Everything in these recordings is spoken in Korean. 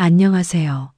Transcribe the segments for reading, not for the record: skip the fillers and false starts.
안녕하세요.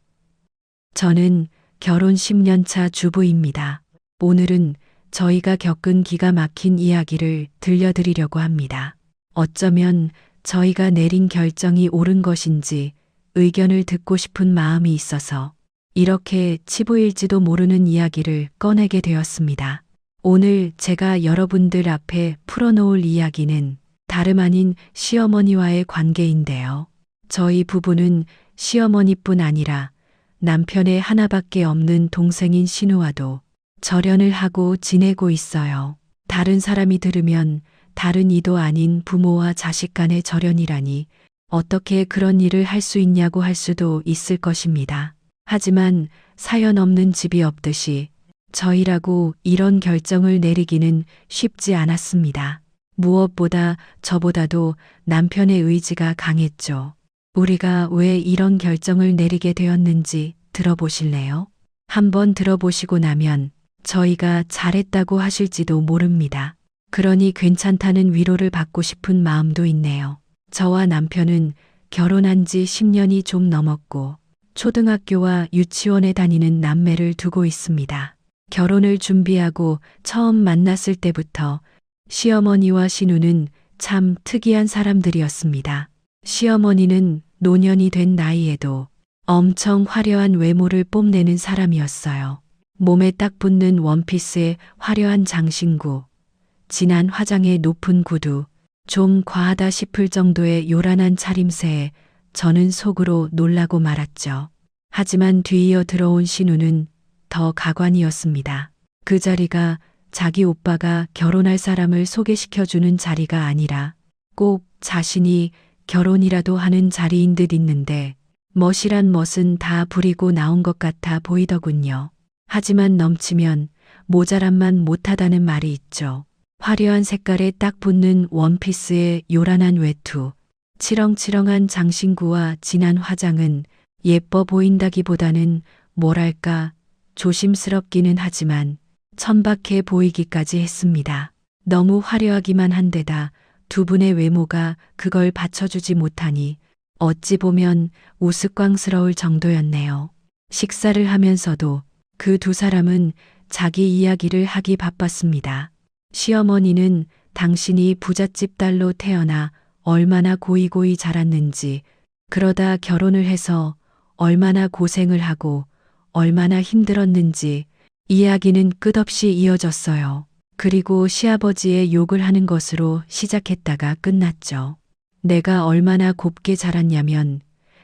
저는 결혼 10년 차 주부입니다. 오늘은 저희가 겪은 기가 막힌 이야기를 들려드리려고 합니다. 어쩌면 저희가 내린 결정이 옳은 것인지 의견을 듣고 싶은 마음이 있어서 이렇게 치부일지도 모르는 이야기를 꺼내게 되었습니다. 오늘 제가 여러분들 앞에 풀어놓을 이야기는 다름 아닌 시어머니와의 관계인데요. 저희 부부는 시어머니뿐 아니라 남편의 하나밖에 없는 동생인 신우와도 절연을 하고 지내고 있어요. 다른 사람이 들으면 다른 이도 아닌 부모와 자식 간의 절연이라니 어떻게 그런 일을 할 수 있냐고 할 수도 있을 것입니다. 하지만 사연 없는 집이 없듯이 저희라고 이런 결정을 내리기는 쉽지 않았습니다. 무엇보다 저보다도 남편의 의지가 강했죠. 우리가 왜 이런 결정을 내리게 되었는지 들어보실래요? 한번 들어보시고 나면 저희가 잘했다고 하실지도 모릅니다. 그러니 괜찮다는 위로를 받고 싶은 마음도 있네요. 저와 남편은 결혼한 지 10년이 좀 넘었고 초등학교와 유치원에 다니는 남매를 두고 있습니다. 결혼을 준비하고 처음 만났을 때부터 시어머니와 신우는 참 특이한 사람들이었습니다. 시어머니는 노년이 된 나이에도 엄청 화려한 외모를 뽐내는 사람이었어요. 몸에 딱 붙는 원피스에 화려한 장신구, 진한 화장에 높은 구두, 좀 과하다 싶을 정도의 요란한 차림새에 저는 속으로 놀라고 말았죠. 하지만 뒤이어 들어온 신우는 더 가관이었습니다. 그 자리가 자기 오빠가 결혼할 사람을 소개시켜주는 자리가 아니라 꼭 자신이 결혼이라도 하는 자리인 듯 있는데 멋이란 멋은 다 부리고 나온 것 같아 보이더군요. 하지만 넘치면 모자람만 못하다는 말이 있죠. 화려한 색깔에 딱 붙는 원피스의 요란한 외투, 치렁치렁한 장신구와 진한 화장은 예뻐 보인다기보다는 뭐랄까 조심스럽기는 하지만 천박해 보이기까지 했습니다. 너무 화려하기만 한 데다 두 분의 외모가 그걸 받쳐주지 못하니 어찌 보면 우스꽝스러울 정도였네요. 식사를 하면서도 그 두 사람은 자기 이야기를 하기 바빴습니다. 시어머니는 당신이 부잣집 딸로 태어나 얼마나 고이고이 자랐는지, 그러다 결혼을 해서 얼마나 고생을 하고 얼마나 힘들었는지 이야기는 끝없이 이어졌어요. 그리고 시아버지의 욕을 하는 것으로 시작했다가 끝났죠. 내가 얼마나 곱게 자랐냐면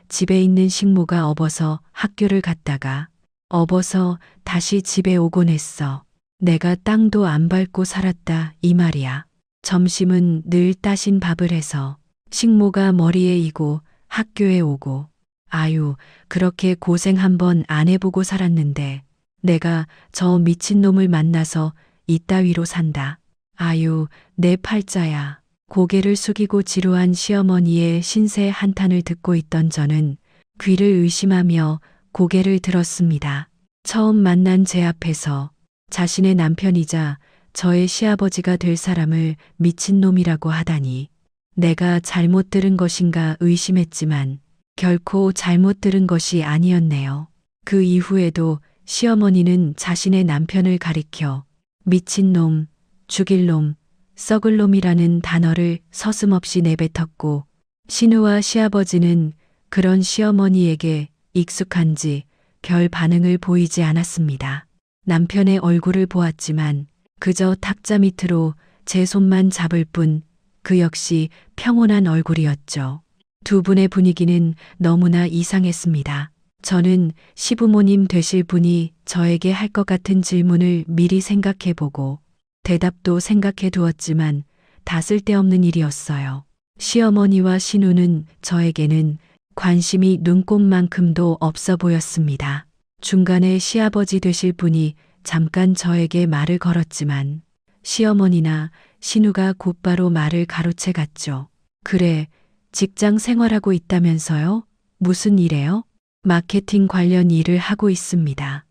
집에 있는 식모가 업어서 학교를 갔다가 업어서 다시 집에 오곤 했어. 내가 땅도 안 밟고 살았다 이 말이야. 점심은 늘 따신 밥을 해서 식모가 머리에 이고 학교에 오고 아유 그렇게 고생 한번 안 해보고 살았는데 내가 저 미친놈을 만나서 이따위로 산다. 아유 내 팔자야. 고개를 숙이고 지루한 시어머니의 신세 한탄을 듣고 있던 저는 귀를 의심하며 고개를 들었습니다. 처음 만난 제 앞에서 자신의 남편이자 저의 시아버지가 될 사람을 미친놈이라고 하다니 내가 잘못 들은 것인가 의심했지만 결코 잘못 들은 것이 아니었네요. 그 이후에도 시어머니는 자신의 남편을 가리켜 미친놈, 죽일 놈, 썩을 놈이라는 단어를 서슴없이 내뱉었고 신우와 시아버지는 그런 시어머니에게 익숙한지 별 반응을 보이지 않았습니다. 남편의 얼굴을 보았지만 그저 탁자 밑으로 제 손만 잡을 뿐 그 역시 평온한 얼굴이었죠. 두 분의 분위기는 너무나 이상했습니다. 저는 시부모님 되실 분이 저에게 할 것 같은 질문을 미리 생각해보고 대답도 생각해 두었지만 다 쓸데없는 일이었어요. 시어머니와 신우는 저에게는 관심이 눈꼽만큼도 없어 보였습니다. 중간에 시아버지 되실 분이 잠깐 저에게 말을 걸었지만 시어머니나 신우가 곧바로 말을 가로채 갔죠. 그래, 직장 생활하고 있다면서요? 무슨 일이에요? 마케팅 관련 일을 하고 있습니다.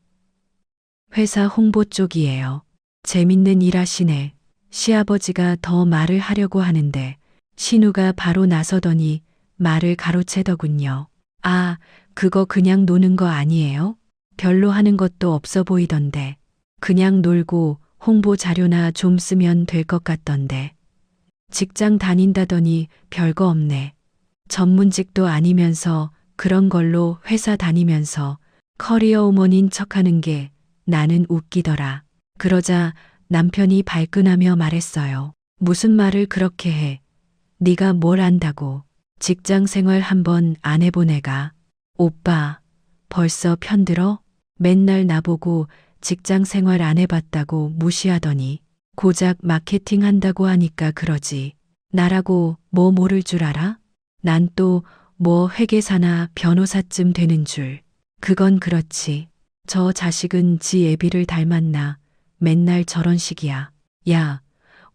회사 홍보 쪽이에요. 재밌는 일 하시네. 시아버지가 더 말을 하려고 하는데 신우가 바로 나서더니 말을 가로채더군요. 아, 그거 그냥 노는 거 아니에요? 별로 하는 것도 없어 보이던데. 그냥 놀고 홍보 자료나 좀 쓰면 될 것 같던데. 직장 다닌다더니 별거 없네. 전문직도 아니면서 그런 걸로 회사 다니면서 커리어 우먼인 척하는 게 나는 웃기더라. 그러자 남편이 발끈하며 말했어요. 무슨 말을 그렇게 해. 네가 뭘 안다고. 직장 생활 한번 안 해본 애가. 오빠, 벌써 편들어? 맨날 나보고 직장 생활 안 해봤다고 무시하더니 고작 마케팅 한다고 하니까 그러지. 나라고 뭐 모를 줄 알아? 난 또 뭐 회계사나 변호사쯤 되는 줄. 그건 그렇지. 저 자식은 지 애비를 닮았나. 맨날 저런 식이야. 야,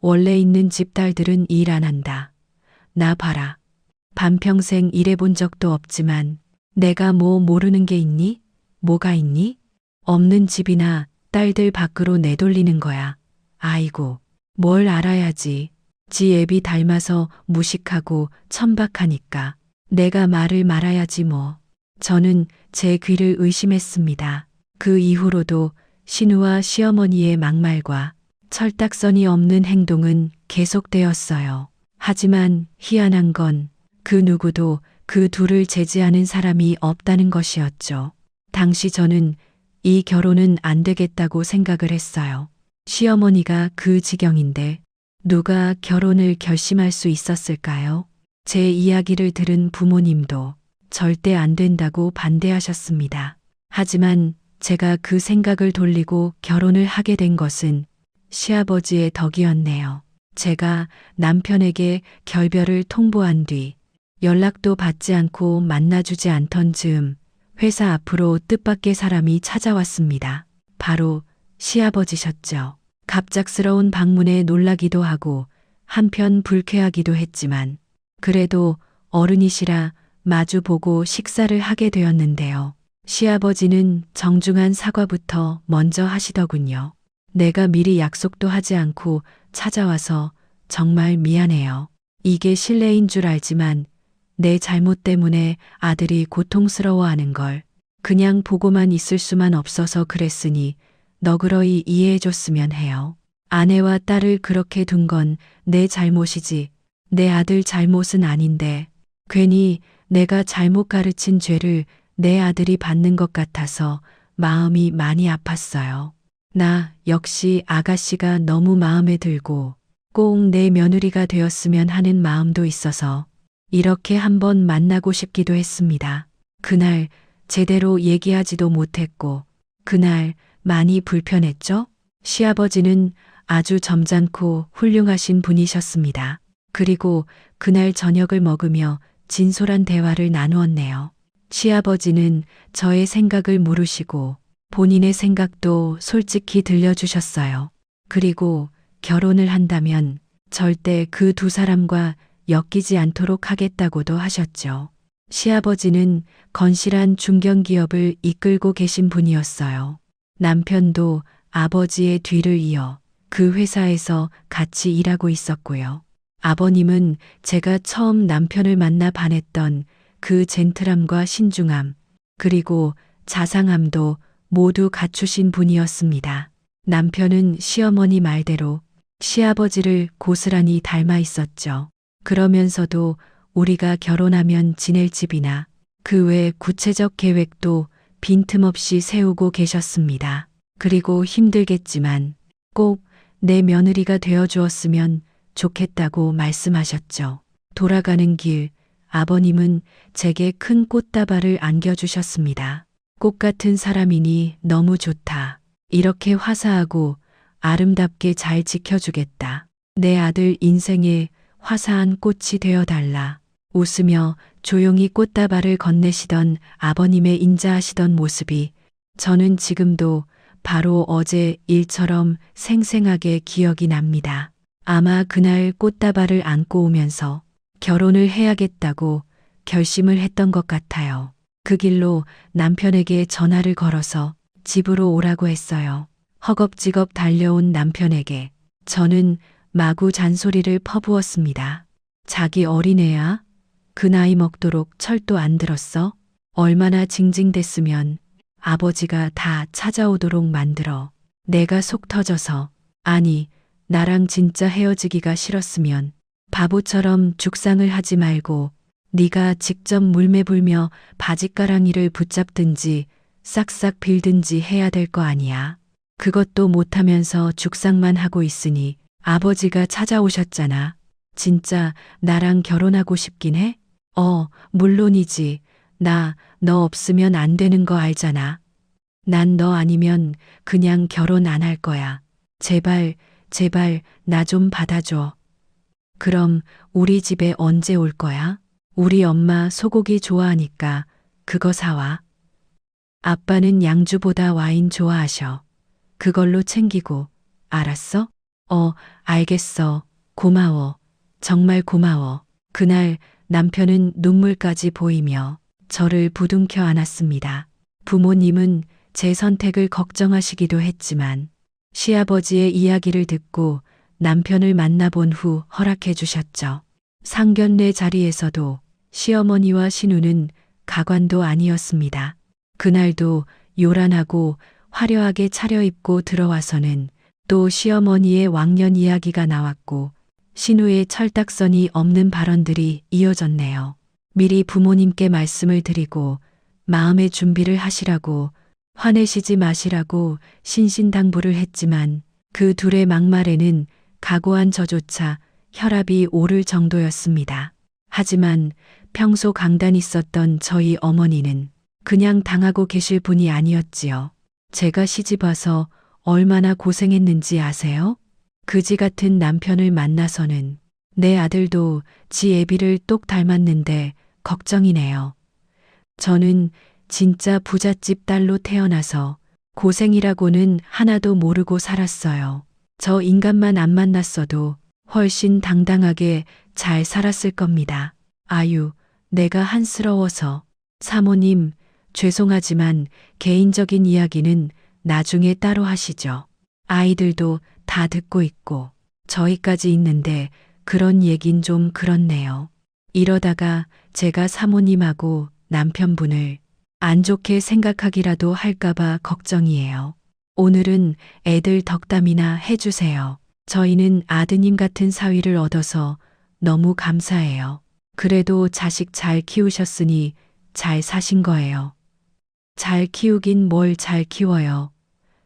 원래 있는 집 딸들은 일 안 한다. 나 봐라. 반평생 일해본 적도 없지만 내가 뭐 모르는 게 있니? 뭐가 있니? 없는 집이나 딸들 밖으로 내돌리는 거야. 아이고, 뭘 알아야지. 지 애비 닮아서 무식하고 천박하니까. 내가 말을 말아야지 뭐. 저는 제 귀를 의심했습니다. 그 이후로도 신우와 시어머니의 막말과 철딱서니 없는 행동은 계속되었어요. 하지만 희한한 건 그 누구도 그 둘을 제지하는 사람이 없다는 것이었죠. 당시 저는 이 결혼은 안 되겠다고 생각을 했어요. 시어머니가 그 지경인데 누가 결혼을 결심할 수 있었을까요? 제 이야기를 들은 부모님도 절대 안 된다고 반대하셨습니다. 하지만 제가 그 생각을 돌리고 결혼을 하게 된 것은 시아버지의 덕이었네요. 제가 남편에게 결별을 통보한 뒤 연락도 받지 않고 만나주지 않던 즈음 회사 앞으로 뜻밖의 사람이 찾아왔습니다. 바로 시아버지셨죠. 갑작스러운 방문에 놀라기도 하고 한편 불쾌하기도 했지만 그래도 어른이시라 마주보고 식사를 하게 되었는데요. 시아버지는 정중한 사과부터 먼저 하시더군요. 내가 미리 약속도 하지 않고 찾아와서 정말 미안해요. 이게 실례인 줄 알지만 내 잘못 때문에 아들이 고통스러워하는 걸 그냥 보고만 있을 수만 없어서 그랬으니 너그러이 이해해줬으면 해요. 아내와 딸을 그렇게 둔 건 내 잘못이지 내 아들 잘못은 아닌데 괜히 내가 잘못 가르친 죄를 내 아들이 받는 것 같아서 마음이 많이 아팠어요. 나 역시 아가씨가 너무 마음에 들고 꼭 내 며느리가 되었으면 하는 마음도 있어서 이렇게 한번 만나고 싶기도 했습니다. 그날 제대로 얘기하지도 못했고 그날 많이 불편했죠? 시아버지는 아주 점잖고 훌륭하신 분이셨습니다. 그리고 그날 저녁을 먹으며 진솔한 대화를 나누었네요. 시아버지는 저의 생각을 물으시고 본인의 생각도 솔직히 들려주셨어요. 그리고 결혼을 한다면 절대 그 두 사람과 엮이지 않도록 하겠다고도 하셨죠. 시아버지는 건실한 중견기업을 이끌고 계신 분이었어요. 남편도 아버지의 뒤를 이어 그 회사에서 같이 일하고 있었고요. 아버님은 제가 처음 남편을 만나 반했던 그 젠틀함과 신중함, 그리고 자상함도 모두 갖추신 분이었습니다. 남편은 시어머니 말대로 시아버지를 고스란히 닮아 있었죠. 그러면서도 우리가 결혼하면 지낼 집이나 그 외 구체적 계획도 빈틈없이 세우고 계셨습니다. 그리고 힘들겠지만 꼭 내 며느리가 되어 주었으면 좋겠다고 말씀하셨죠. 돌아가는 길 아버님은 제게 큰 꽃다발을 안겨주셨습니다. 꽃 같은 사람이니 너무 좋다. 이렇게 화사하고 아름답게 잘 지켜주겠다. 내 아들 인생에 화사한 꽃이 되어달라. 웃으며 조용히 꽃다발을 건네시던 아버님의 인자하시던 모습이 저는 지금도 바로 어제 일처럼 생생하게 기억이 납니다. 아마 그날 꽃다발을 안고 오면서 결혼을 해야겠다고 결심을 했던 것 같아요. 그 길로 남편에게 전화를 걸어서 집으로 오라고 했어요. 허겁지겁 달려온 남편에게 저는 마구 잔소리를 퍼부었습니다. 자기 어린애야? 그 나이 먹도록 철도 안 들었어? 얼마나 징징댔으면 아버지가 다 찾아오도록 만들어. 내가 속 터져서, 아니, 나랑 진짜 헤어지기가 싫었으면 바보처럼 죽상을 하지 말고 네가 직접 물매 불며 바짓가랑이를 붙잡든지 싹싹 빌든지 해야 될 거 아니야. 그것도 못하면서 죽상만 하고 있으니 아버지가 찾아오셨잖아. 진짜 나랑 결혼하고 싶긴 해? 물론이지. 나 너 없으면 안 되는 거 알잖아. 난 너 아니면 그냥 결혼 안 할 거야. 제발, 제발 나 좀 받아줘. 그럼 우리 집에 언제 올 거야? 우리 엄마 소고기 좋아하니까 그거 사와. 아빠는 양주보다 와인 좋아하셔. 그걸로 챙기고. 알았어? 알겠어. 고마워. 정말 고마워. 그날 남편은 눈물까지 보이며 저를 부둥켜 안았습니다. 부모님은 제 선택을 걱정하시기도 했지만 시아버지의 이야기를 듣고 남편을 만나본 후 허락해 주셨죠. 상견례 자리에서도 시어머니와 신우는 가관도 아니었습니다. 그날도 요란하고 화려하게 차려입고 들어와서는 또 시어머니의 왕년 이야기가 나왔고 신우의 철딱선이 없는 발언들이 이어졌네요. 미리 부모님께 말씀을 드리고 마음의 준비를 하시라고 화내시지 마시라고 신신당부를 했지만 그 둘의 막말에는 각오한 저조차 혈압이 오를 정도였습니다. 하지만 평소 강단 있었던 저희 어머니는 그냥 당하고 계실 분이 아니었지요. 제가 시집와서 얼마나 고생했는지 아세요? 그지 같은 남편을 만나서는 내 아들도 지 애비를 똑 닮았는데 걱정이네요. 저는 진짜 부잣집 딸로 태어나서 고생이라고는 하나도 모르고 살았어요. 저 인간만 안 만났어도 훨씬 당당하게 잘 살았을 겁니다. 아유, 내가 한스러워서. 사모님, 죄송하지만 개인적인 이야기는 나중에 따로 하시죠. 아이들도 다 듣고 있고 저희까지 있는데 그런 얘긴 좀 그렇네요. 이러다가 제가 사모님하고 남편분을 안 좋게 생각하기라도 할까봐 걱정이에요. 오늘은 애들 덕담이나 해주세요. 저희는 아드님 같은 사위를 얻어서 너무 감사해요. 그래도 자식 잘 키우셨으니 잘 사신 거예요. 잘 키우긴 뭘 잘 키워요.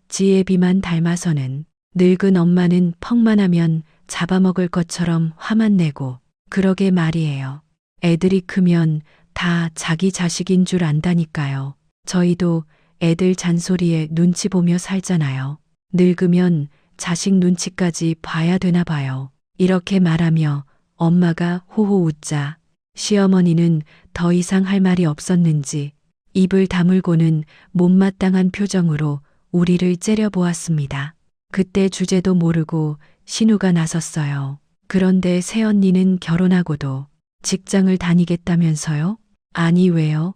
지애비만 닮아서는. 늙은 엄마는 펑만 하면 잡아먹을 것처럼 화만 내고 그러게 말이에요. 애들이 크면 다 자기 자식인 줄 안다니까요. 저희도 애들 잔소리에 눈치 보며 살잖아요. 늙으면 자식 눈치까지 봐야 되나 봐요. 이렇게 말하며 엄마가 호호 웃자 시어머니는 더 이상 할 말이 없었는지 입을 다물고는 못마땅한 표정으로 우리를 째려보았습니다. 그때 주제도 모르고 신우가 나섰어요. 그런데 새언니는 결혼하고도 직장을 다니겠다면서요? 아니 왜요?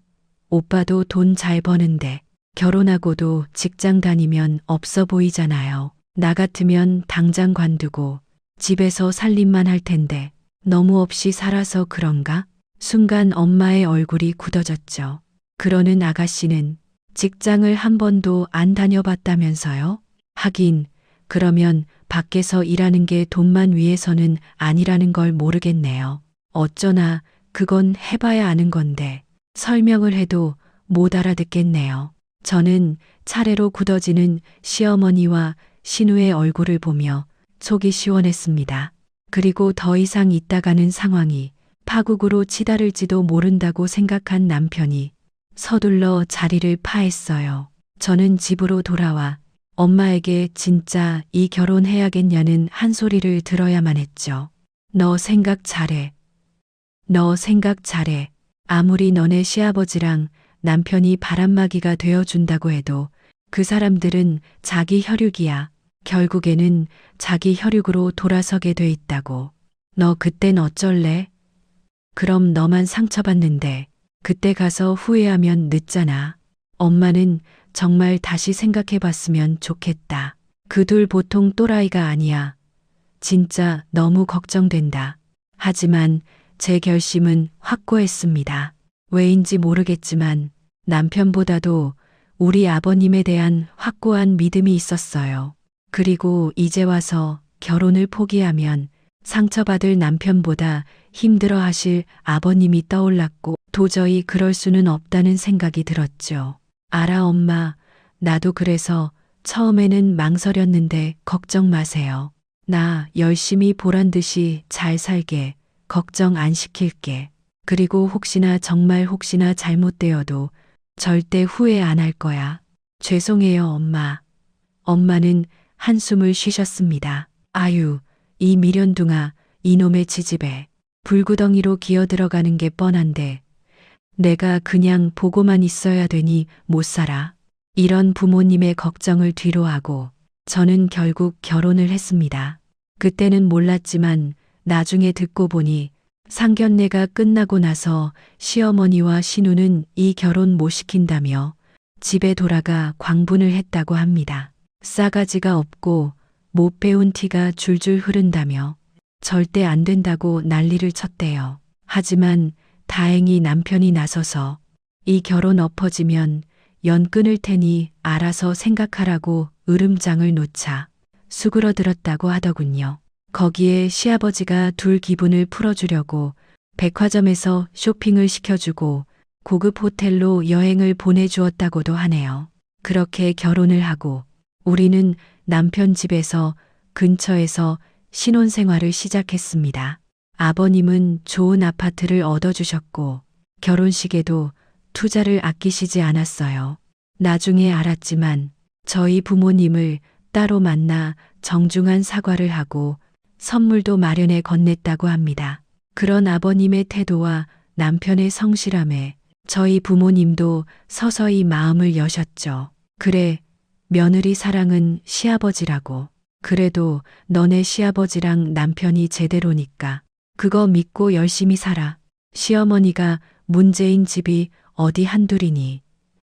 오빠도 돈 잘 버는데 결혼하고도 직장 다니면 없어 보이잖아요. 나 같으면 당장 관두고 집에서 살림만 할 텐데 너무 없이 살아서 그런가? 순간 엄마의 얼굴이 굳어졌죠. 그러는 아가씨는 직장을 한 번도 안 다녀봤다면서요? 하긴 그러면 밖에서 일하는 게 돈만 위해서는 아니라는 걸 모르겠네요. 어쩌나 그건 해봐야 아는 건데 설명을 해도 못 알아듣겠네요. 저는 차례로 굳어지는 시어머니와 신우의 얼굴을 보며 속이 시원했습니다. 그리고 더 이상 있다가는 상황이 파국으로 치달을지도 모른다고 생각한 남편이 서둘러 자리를 파했어요. 저는 집으로 돌아와 엄마에게 진짜 이 결혼해야겠냐는 한 소리를 들어야만 했죠. 너 생각 잘해. 너 생각 잘해. 아무리 너네 시아버지랑 남편이 바람막이가 되어준다고 해도 그 사람들은 자기 혈육이야. 결국에는 자기 혈육으로 돌아서게 돼 있다고. 너 그땐 어쩔래? 그럼 너만 상처받는데 그때 가서 후회하면 늦잖아. 엄마는 정말 다시 생각해봤으면 좋겠다. 그 둘 보통 또라이가 아니야. 진짜 너무 걱정된다. 하지만 제 결심은 확고했습니다. 왜인지 모르겠지만 남편보다도 우리 아버님에 대한 확고한 믿음이 있었어요. 그리고 이제 와서 결혼을 포기하면 상처받을 남편보다 힘들어 하실 아버님이 떠올랐고 도저히 그럴 수는 없다는 생각이 들었죠. 알아, 엄마. 나도 그래서 처음에는 망설였는데 걱정 마세요. 나 열심히 보란 듯이 잘 살게. 걱정 안 시킬게. 그리고 정말 혹시나 잘못되어도 절대 후회 안 할 거야. 죄송해요, 엄마. 엄마는 한숨을 쉬셨습니다. 아유, 이 미련둥아, 이놈의 지집애. 불구덩이로 기어들어가는 게 뻔한데 내가 그냥 보고만 있어야 되니 못 살아. 이런 부모님의 걱정을 뒤로하고 저는 결국 결혼을 했습니다. 그때는 몰랐지만 나중에 듣고 보니 상견례가 끝나고 나서 시어머니와 신우는 이 결혼 못 시킨다며 집에 돌아가 광분을 했다고 합니다. 싸가지가 없고 못 배운 티가 줄줄 흐른다며 절대 안 된다고 난리를 쳤대요. 하지만 다행히 남편이 나서서 이 결혼 엎어지면 연 끊을 테니 알아서 생각하라고 으름장을 놓자 수그러들었다고 하더군요. 거기에 시아버지가 둘 기분을 풀어주려고 백화점에서 쇼핑을 시켜주고 고급 호텔로 여행을 보내주었다고도 하네요. 그렇게 결혼을 하고 우리는 남편 집에서 근처에서 신혼생활을 시작했습니다. 아버님은 좋은 아파트를 얻어주셨고 결혼식에도 투자를 아끼시지 않았어요. 나중에 알았지만 저희 부모님을 따로 만나 정중한 사과를 하고 선물도 마련해 건넸다고 합니다. 그런 아버님의 태도와 남편의 성실함에 저희 부모님도 서서히 마음을 여셨죠. 그래, 며느리 사랑은 시아버지라고. 그래도 너네 시아버지랑 남편이 제대로니까 그거 믿고 열심히 살아. 시어머니가 문제인 집이 어디 한둘이니.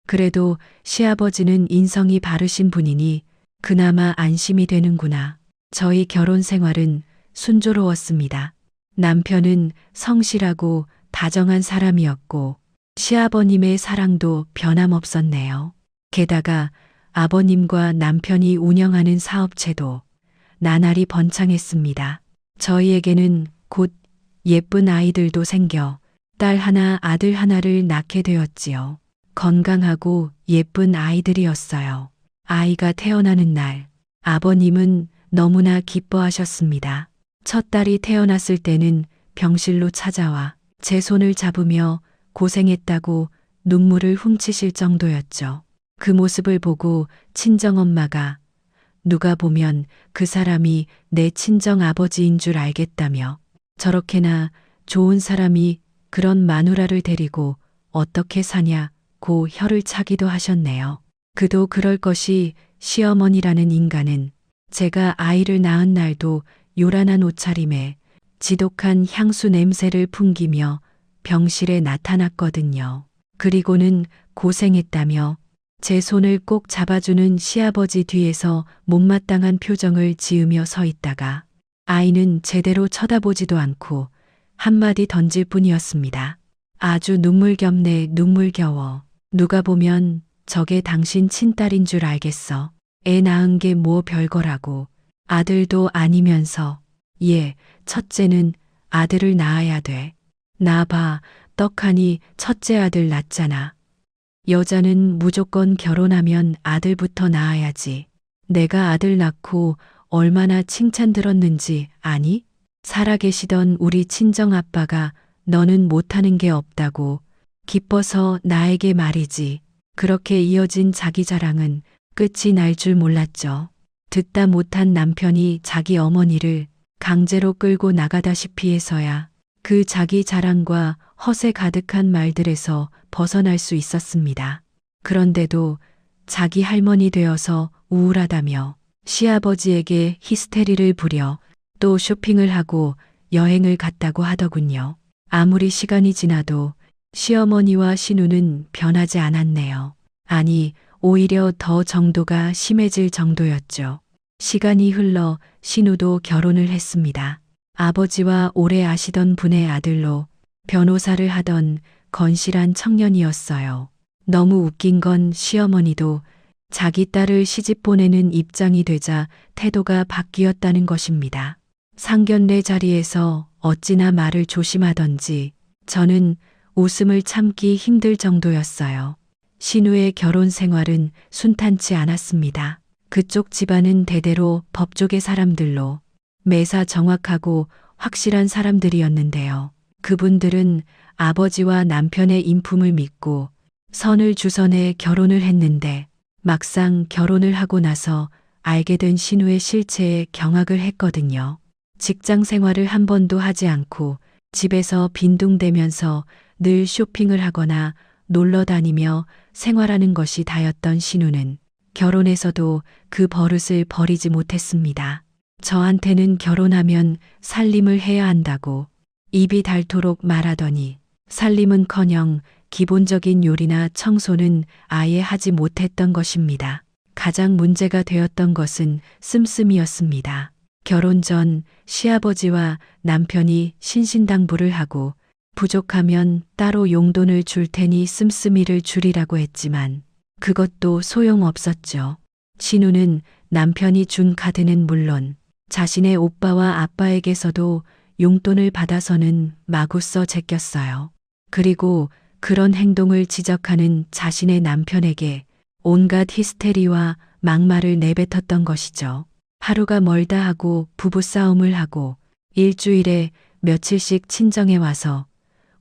그래도 시아버지는 인성이 바르신 분이니 그나마 안심이 되는구나. 저희 결혼 생활은 순조로웠습니다. 남편은 성실하고 다정한 사람이었고 시아버님의 사랑도 변함없었네요. 게다가 아버님과 남편이 운영하는 사업체도 나날이 번창했습니다. 저희에게는 곧 예쁜 아이들도 생겨 딸 하나, 아들 하나를 낳게 되었지요. 건강하고 예쁜 아이들이었어요. 아이가 태어나는 날, 아버님은 너무나 기뻐하셨습니다. 첫 딸이 태어났을 때는 병실로 찾아와 제 손을 잡으며 고생했다고 눈물을 훔치실 정도였죠. 그 모습을 보고 친정엄마가 누가 보면 그 사람이 내 친정아버지인 줄 알겠다며 저렇게나 좋은 사람이 그런 마누라를 데리고 어떻게 사냐고 혀를 차기도 하셨네요. 그도 그럴 것이 시어머니라는 인간은 제가 아이를 낳은 날도 요란한 옷차림에 지독한 향수 냄새를 풍기며 병실에 나타났거든요. 그리고는 고생했다며 제 손을 꼭 잡아주는 시아버지 뒤에서 못마땅한 표정을 지으며 서 있다가 아이는 제대로 쳐다보지도 않고 한마디 던질 뿐이었습니다. 아주 눈물겹네, 눈물겨워. 누가 보면 저게 당신 친딸인 줄 알겠어. 애 낳은 게 뭐 별거라고. 아들도 아니면서. 예, 첫째는 아들을 낳아야 돼. 나 봐, 떡하니 첫째 아들 낳잖아. 여자는 무조건 결혼하면 아들부터 낳아야지. 내가 아들 낳고 얼마나 칭찬 들었는지 아니? 살아계시던 우리 친정아빠가 너는 못하는 게 없다고 기뻐서 나에게 말이지. 그렇게 이어진 자기 자랑은 끝이 날 줄 몰랐죠. 듣다 못한 남편이 자기 어머니를 강제로 끌고 나가다시피 해서야 그 자기 자랑과 허세 가득한 말들에서 벗어날 수 있었습니다. 그런데도 자기 할머니 되어서 우울하다며 시아버지에게 히스테리를 부려 또 쇼핑을 하고 여행을 갔다고 하더군요. 아무리 시간이 지나도 시어머니와 신우는 변하지 않았네요. 아니, 오히려 더 정도가 심해질 정도였죠. 시간이 흘러 신우도 결혼을 했습니다. 아버지와 오래 아시던 분의 아들로 변호사를 하던 건실한 청년이었어요. 너무 웃긴 건 시어머니도 자기 딸을 시집 보내는 입장이 되자 태도가 바뀌었다는 것입니다. 상견례 자리에서 어찌나 말을 조심하던지 저는 웃음을 참기 힘들 정도였어요. 신우의 결혼 생활은 순탄치 않았습니다. 그쪽 집안은 대대로 법조계 사람들로 매사 정확하고 확실한 사람들이었는데요. 그분들은 아버지와 남편의 인품을 믿고 선을 주선해 결혼을 했는데 막상 결혼을 하고 나서 알게 된 신우의 실체에 경악을 했거든요. 직장 생활을 한 번도 하지 않고 집에서 빈둥대면서 늘 쇼핑을 하거나 놀러 다니며 생활하는 것이 다였던 신우는 결혼해서도 그 버릇을 버리지 못했습니다. 저한테는 결혼하면 살림을 해야 한다고 입이 닳도록 말하더니 살림은커녕 기본적인 요리나 청소는 아예 하지 못했던 것입니다. 가장 문제가 되었던 것은 씀씀이였습니다. 결혼 전 시아버지와 남편이 신신당부를 하고 부족하면 따로 용돈을 줄 테니 씀씀이를 줄이라고 했지만 그것도 소용없었죠. 신우는 남편이 준 카드는 물론 자신의 오빠와 아빠에게서도 용돈을 받아서는 마구 써 제꼈어요. 그리고 그런 행동을 지적하는 자신의 남편에게 온갖 히스테리와 막말을 내뱉었던 것이죠. 하루가 멀다 하고 부부싸움을 하고 일주일에 며칠씩 친정에 와서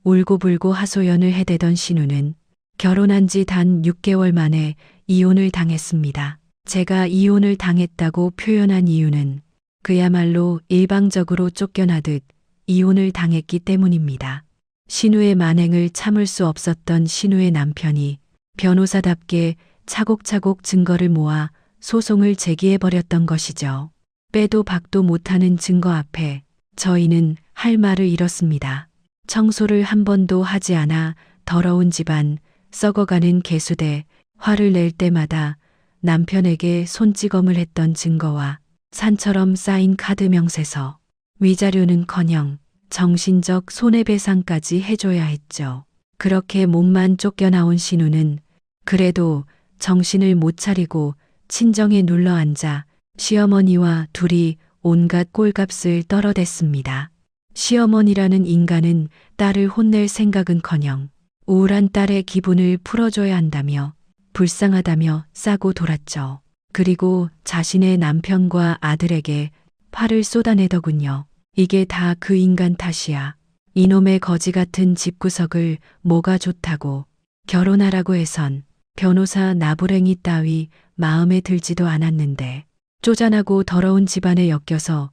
울고불고 하소연을 해대던 신우는 결혼한 지 단 6개월 만에 이혼을 당했습니다. 제가 이혼을 당했다고 표현한 이유는 그야말로 일방적으로 쫓겨나듯 이혼을 당했기 때문입니다. 신우의 만행을 참을 수 없었던 신우의 남편이 변호사답게 차곡차곡 증거를 모아 소송을 제기해버렸던 것이죠. 빼도 박도 못하는 증거 앞에 저희는 할 말을 잃었습니다. 청소를 한 번도 하지 않아 더러운 집안, 썩어가는 개수대, 화를 낼 때마다 남편에게 손찌검을 했던 증거와 산처럼 쌓인 카드 명세서, 위자료는커녕 정신적 손해배상까지 해줘야 했죠. 그렇게 몸만 쫓겨나온 신우는 그래도 정신을 못 차리고 친정에 눌러앉아 시어머니와 둘이 온갖 꼴값을 떨어댔습니다. 시어머니라는 인간은 딸을 혼낼 생각은커녕 우울한 딸의 기분을 풀어줘야 한다며 불쌍하다며 싸고 돌았죠. 그리고 자신의 남편과 아들에게 화를 쏟아내더군요. 이게 다 그 인간 탓이야. 이놈의 거지 같은 집구석을 뭐가 좋다고 결혼하라고 해선 변호사 나부랭이 따위 마음에 들지도 않았는데 쪼잔하고 더러운 집안에 엮여서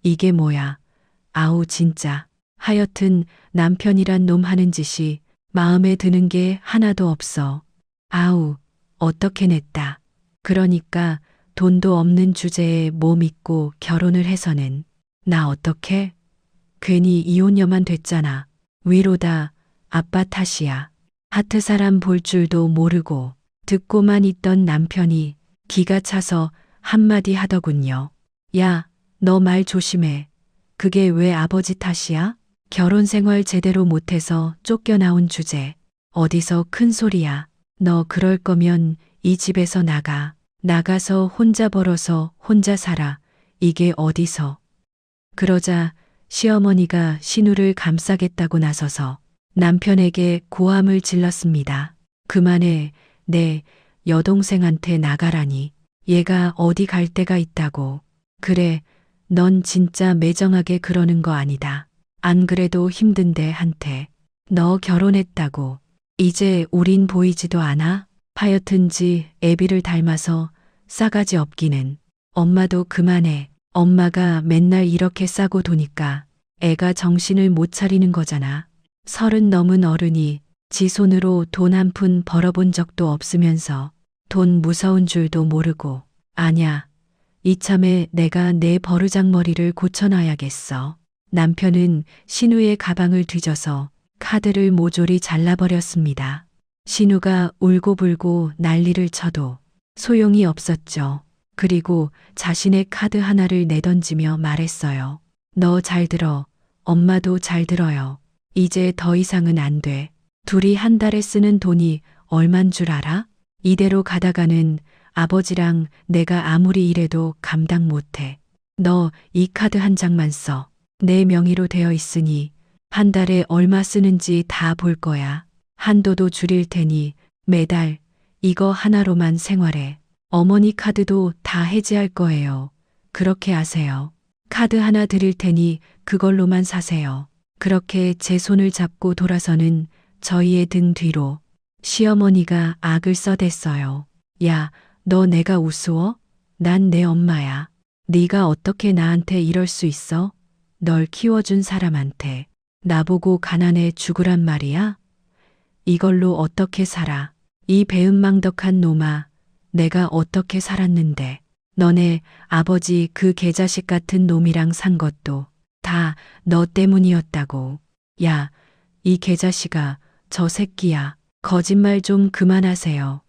이게 뭐야. 아우 진짜. 하여튼 남편이란 놈 하는 짓이 마음에 드는 게 하나도 없어. 아우 어떻게 냈다. 그러니까 돈도 없는 주제에 뭐 믿고 결혼을 해서는 나 어떻게? 괜히 이혼녀만 됐잖아. 위로다. 아빠 탓이야. 하트 사람 볼 줄도 모르고 듣고만 있던 남편이 기가 차서 한마디 하더군요. 야, 너 말 조심해. 그게 왜 아버지 탓이야? 결혼 생활 제대로 못해서 쫓겨나온 주제. 어디서 큰 소리야. 너 그럴 거면 이 집에서 나가. 나가서 혼자 벌어서 혼자 살아. 이게 어디서. 그러자 시어머니가 신우를 감싸겠다고 나서서 남편에게 고함을 질렀습니다. 그만해. 내 여동생한테 나가라니. 얘가 어디 갈 데가 있다고. 그래, 넌 진짜 매정하게 그러는 거 아니다. 안 그래도 힘든데 한테. 너 결혼했다고. 이제 우린 보이지도 않아? 하여튼지 애비를 닮아서 싸가지 없기는. 엄마도 그만해. 엄마가 맨날 이렇게 싸고 도니까 애가 정신을 못 차리는 거잖아. 30 넘은 어른이 지 손으로 돈 한 푼 벌어본 적도 없으면서 돈 무서운 줄도 모르고. 아냐, 이참에 내가 내 버르장머리를 고쳐놔야겠어. 남편은 신우의 가방을 뒤져서 카드를 모조리 잘라버렸습니다. 신우가 울고불고 난리를 쳐도 소용이 없었죠. 그리고 자신의 카드 하나를 내던지며 말했어요. 너 잘 들어. 엄마도 잘 들어요. 이제 더 이상은 안 돼. 둘이 한 달에 쓰는 돈이 얼만 줄 알아? 이대로 가다가는 아버지랑 내가 아무리 일해도 감당 못해. 너 이 카드 한 장만 써. 내 명의로 되어 있으니 한 달에 얼마 쓰는지 다 볼 거야. 한도도 줄일 테니 매달 이거 하나로만 생활해. 어머니 카드도 다 해지할 거예요. 그렇게 하세요. 카드 하나 드릴 테니 그걸로만 사세요. 그렇게 제 손을 잡고 돌아서는 저희의 등 뒤로 시어머니가 악을 써댔어요. 야, 너 내가 우스워? 난 내 엄마야. 네가 어떻게 나한테 이럴 수 있어? 널 키워준 사람한테 나보고 가난해 죽으란 말이야? 이걸로 어떻게 살아? 이 배은망덕한 놈아, 내가 어떻게 살았는데. 너네 아버지 그 개자식 같은 놈이랑 산 것도 다 너 때문이었다고. 야, 이 개자식아, 저 새끼야. 거짓말 좀 그만하세요.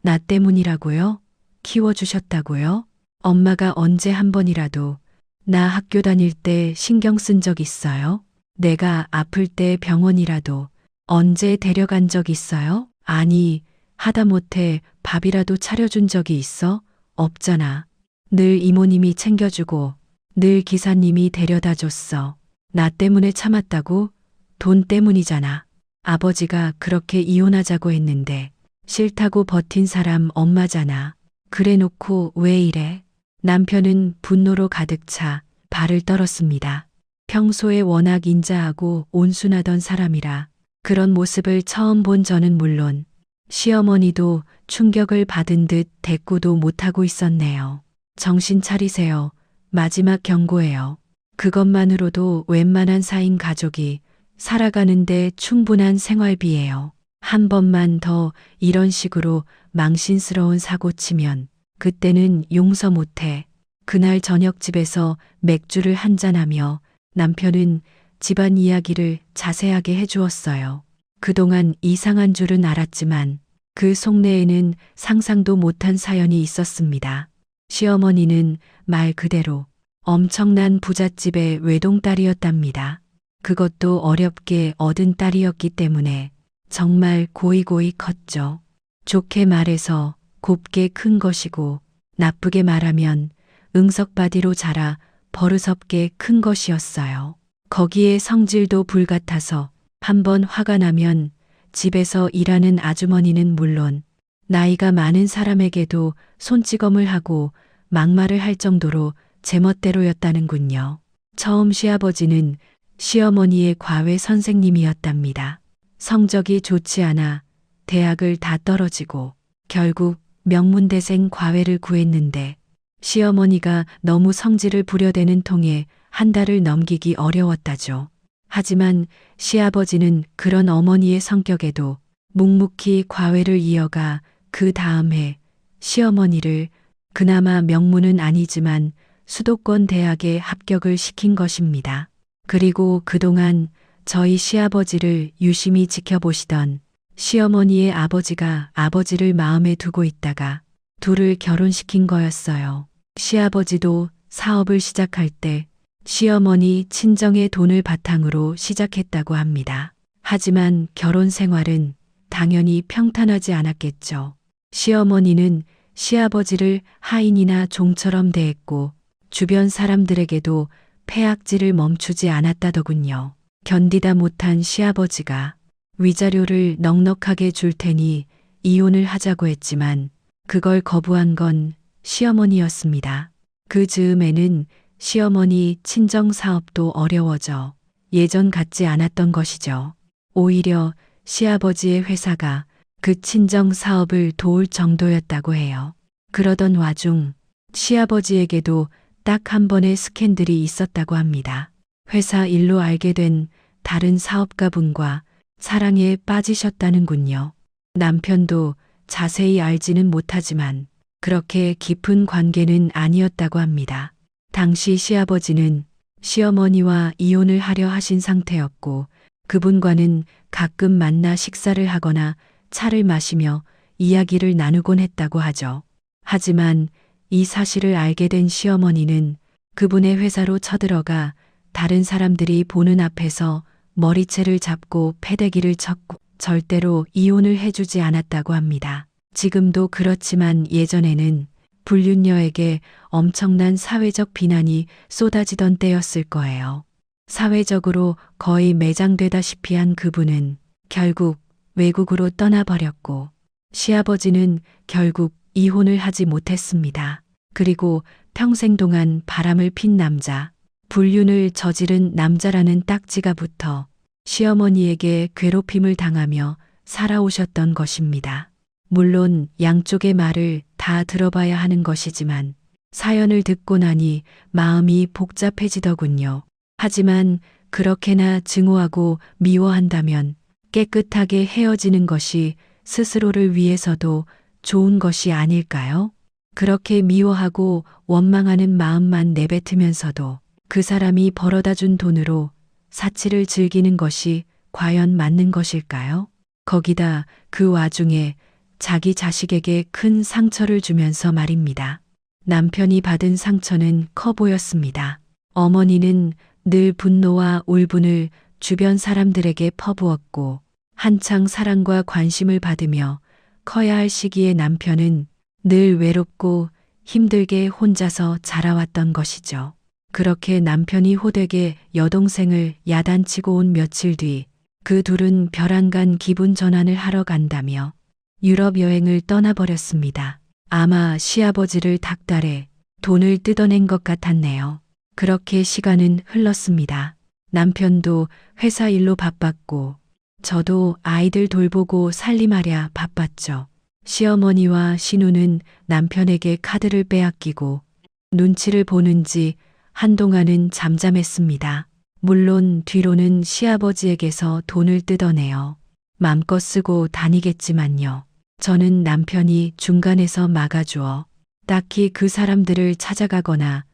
나 때문이라고요? 키워주셨다고요? 엄마가 언제 한 번이라도 나 학교 다닐 때 신경 쓴 적 있어요? 내가 아플 때 병원이라도 언제 데려간 적 있어요? 아니, 하다못해 밥이라도 차려준 적이 있어? 없잖아. 늘 이모님이 챙겨주고 늘 기사님이 데려다 줬어. 나 때문에 참았다고? 돈 때문이잖아. 아버지가 그렇게 이혼하자고 했는데 싫다고 버틴 사람 엄마잖아. 그래 놓고 왜 이래? 남편은 분노로 가득 차 발을 떨었습니다. 평소에 워낙 인자하고 온순하던 사람이라 그런 모습을 처음 본 저는 물론 시어머니도 충격을 받은 듯 대꾸도 못하고 있었네요. 정신 차리세요. 마지막 경고예요. 그것만으로도 웬만한 4인 가족이 살아가는데 충분한 생활비예요. 한 번만 더 이런 식으로 망신스러운 사고 치면 그때는 용서 못해. 그날 저녁 집에서 맥주를 한잔하며 남편은 집안 이야기를 자세하게 해주었어요. 그동안 이상한 줄은 알았지만 그 속내에는 상상도 못한 사연이 있었습니다. 시어머니는 말 그대로 엄청난 부잣집의 외동딸이었답니다. 그것도 어렵게 얻은 딸이었기 때문에 정말 고이고이 컸죠. 좋게 말해서 곱게 큰 것이고 나쁘게 말하면 응석바디로 자라 버릇없게 큰 것이었어요. 거기에 성질도 불같아서 한번 화가 나면 집에서 일하는 아주머니는 물론 나이가 많은 사람에게도 손찌검을 하고 막말을 할 정도로 제멋대로였다는군요. 처음 시아버지는 시어머니의 과외 선생님이었답니다. 성적이 좋지 않아 대학을 다 떨어지고 결국 명문대생 과외를 구했는데 시어머니가 너무 성질을 부려대는 통에 한 달을 넘기기 어려웠다죠. 하지만 시아버지는 그런 어머니의 성격에도 묵묵히 과외를 이어가 그 다음 해 시어머니를 그나마 명문은 아니지만 수도권 대학에 합격을 시킨 것입니다. 그리고 그동안 저희 시아버지를 유심히 지켜보시던 시어머니의 아버지가 아버지를 마음에 두고 있다가 둘을 결혼시킨 거였어요. 시아버지도 사업을 시작할 때 시어머니 친정의 돈을 바탕으로 시작했다고 합니다. 하지만 결혼 생활은 당연히 평탄하지 않았겠죠. 시어머니는 시아버지를 하인이나 종처럼 대했고 주변 사람들에게도 폐악질을 멈추지 않았다더군요. 견디다 못한 시아버지가 위자료를 넉넉하게 줄 테니 이혼을 하자고 했지만 그걸 거부한 건 시어머니였습니다. 그 즈음에는 시어머니 친정 사업도 어려워져 예전 같지 않았던 것이죠. 오히려 시아버지의 회사가 그 친정 사업을 도울 정도였다고 해요. 그러던 와중 시아버지에게도 딱 한 번의 스캔들이 있었다고 합니다. 회사 일로 알게 된 다른 사업가분과 사랑에 빠지셨다는군요. 남편도 자세히 알지는 못하지만 그렇게 깊은 관계는 아니었다고 합니다. 당시 시아버지는 시어머니와 이혼을 하려 하신 상태였고 그분과는 가끔 만나 식사를 하거나 차를 마시며 이야기를 나누곤 했다고 하죠. 하지만 이 사실을 알게 된 시어머니는 그분의 회사로 쳐들어가 다른 사람들이 보는 앞에서 머리채를 잡고 패대기를 쳤고 절대로 이혼을 해주지 않았다고 합니다. 지금도 그렇지만 예전에는 불륜녀에게 엄청난 사회적 비난이 쏟아지던 때였을 거예요. 사회적으로 거의 매장되다시피 한 그분은 결국 외국으로 떠나버렸고 시아버지는 결국 이혼을 하지 못했습니다. 그리고 평생 동안 바람을 핀 남자, 불륜을 저지른 남자라는 딱지가 붙어 시어머니에게 괴롭힘을 당하며 살아오셨던 것입니다. 물론 양쪽의 말을 다 들어봐야 하는 것이지만 사연을 듣고 나니 마음이 복잡해지더군요. 하지만 그렇게나 증오하고 미워한다면 깨끗하게 헤어지는 것이 스스로를 위해서도 좋은 것이 아닐까요? 그렇게 미워하고 원망하는 마음만 내뱉으면서도 그 사람이 벌어다 준 돈으로 사치를 즐기는 것이 과연 맞는 것일까요? 거기다 그 와중에 자기 자식에게 큰 상처를 주면서 말입니다. 남편이 받은 상처는 커 보였습니다. 어머니는 늘 분노와 울분을 주변 사람들에게 퍼부었고 한창 사랑과 관심을 받으며 커야 할 시기에 남편은 늘 외롭고 힘들게 혼자서 자라왔던 것이죠. 그렇게 남편이 호되게 여동생을 야단치고 온 며칠 뒤 그 둘은 벼랑간 기분 전환을 하러 간다며 유럽 여행을 떠나버렸습니다. 아마 시아버지를 닥달해 돈을 뜯어낸 것 같았네요. 그렇게 시간은 흘렀습니다. 남편도 회사 일로 바빴고 저도 아이들 돌보고 살림하랴 바빴죠. 시어머니와 신우는 남편에게 카드를 빼앗기고 눈치를 보는지 한동안은 잠잠했습니다. 물론 뒤로는 시아버지에게서 돈을 뜯어내어 맘껏 쓰고 다니겠지만요. 저는 남편이 중간에서 막아주어 딱히 그 사람들을 찾아가거나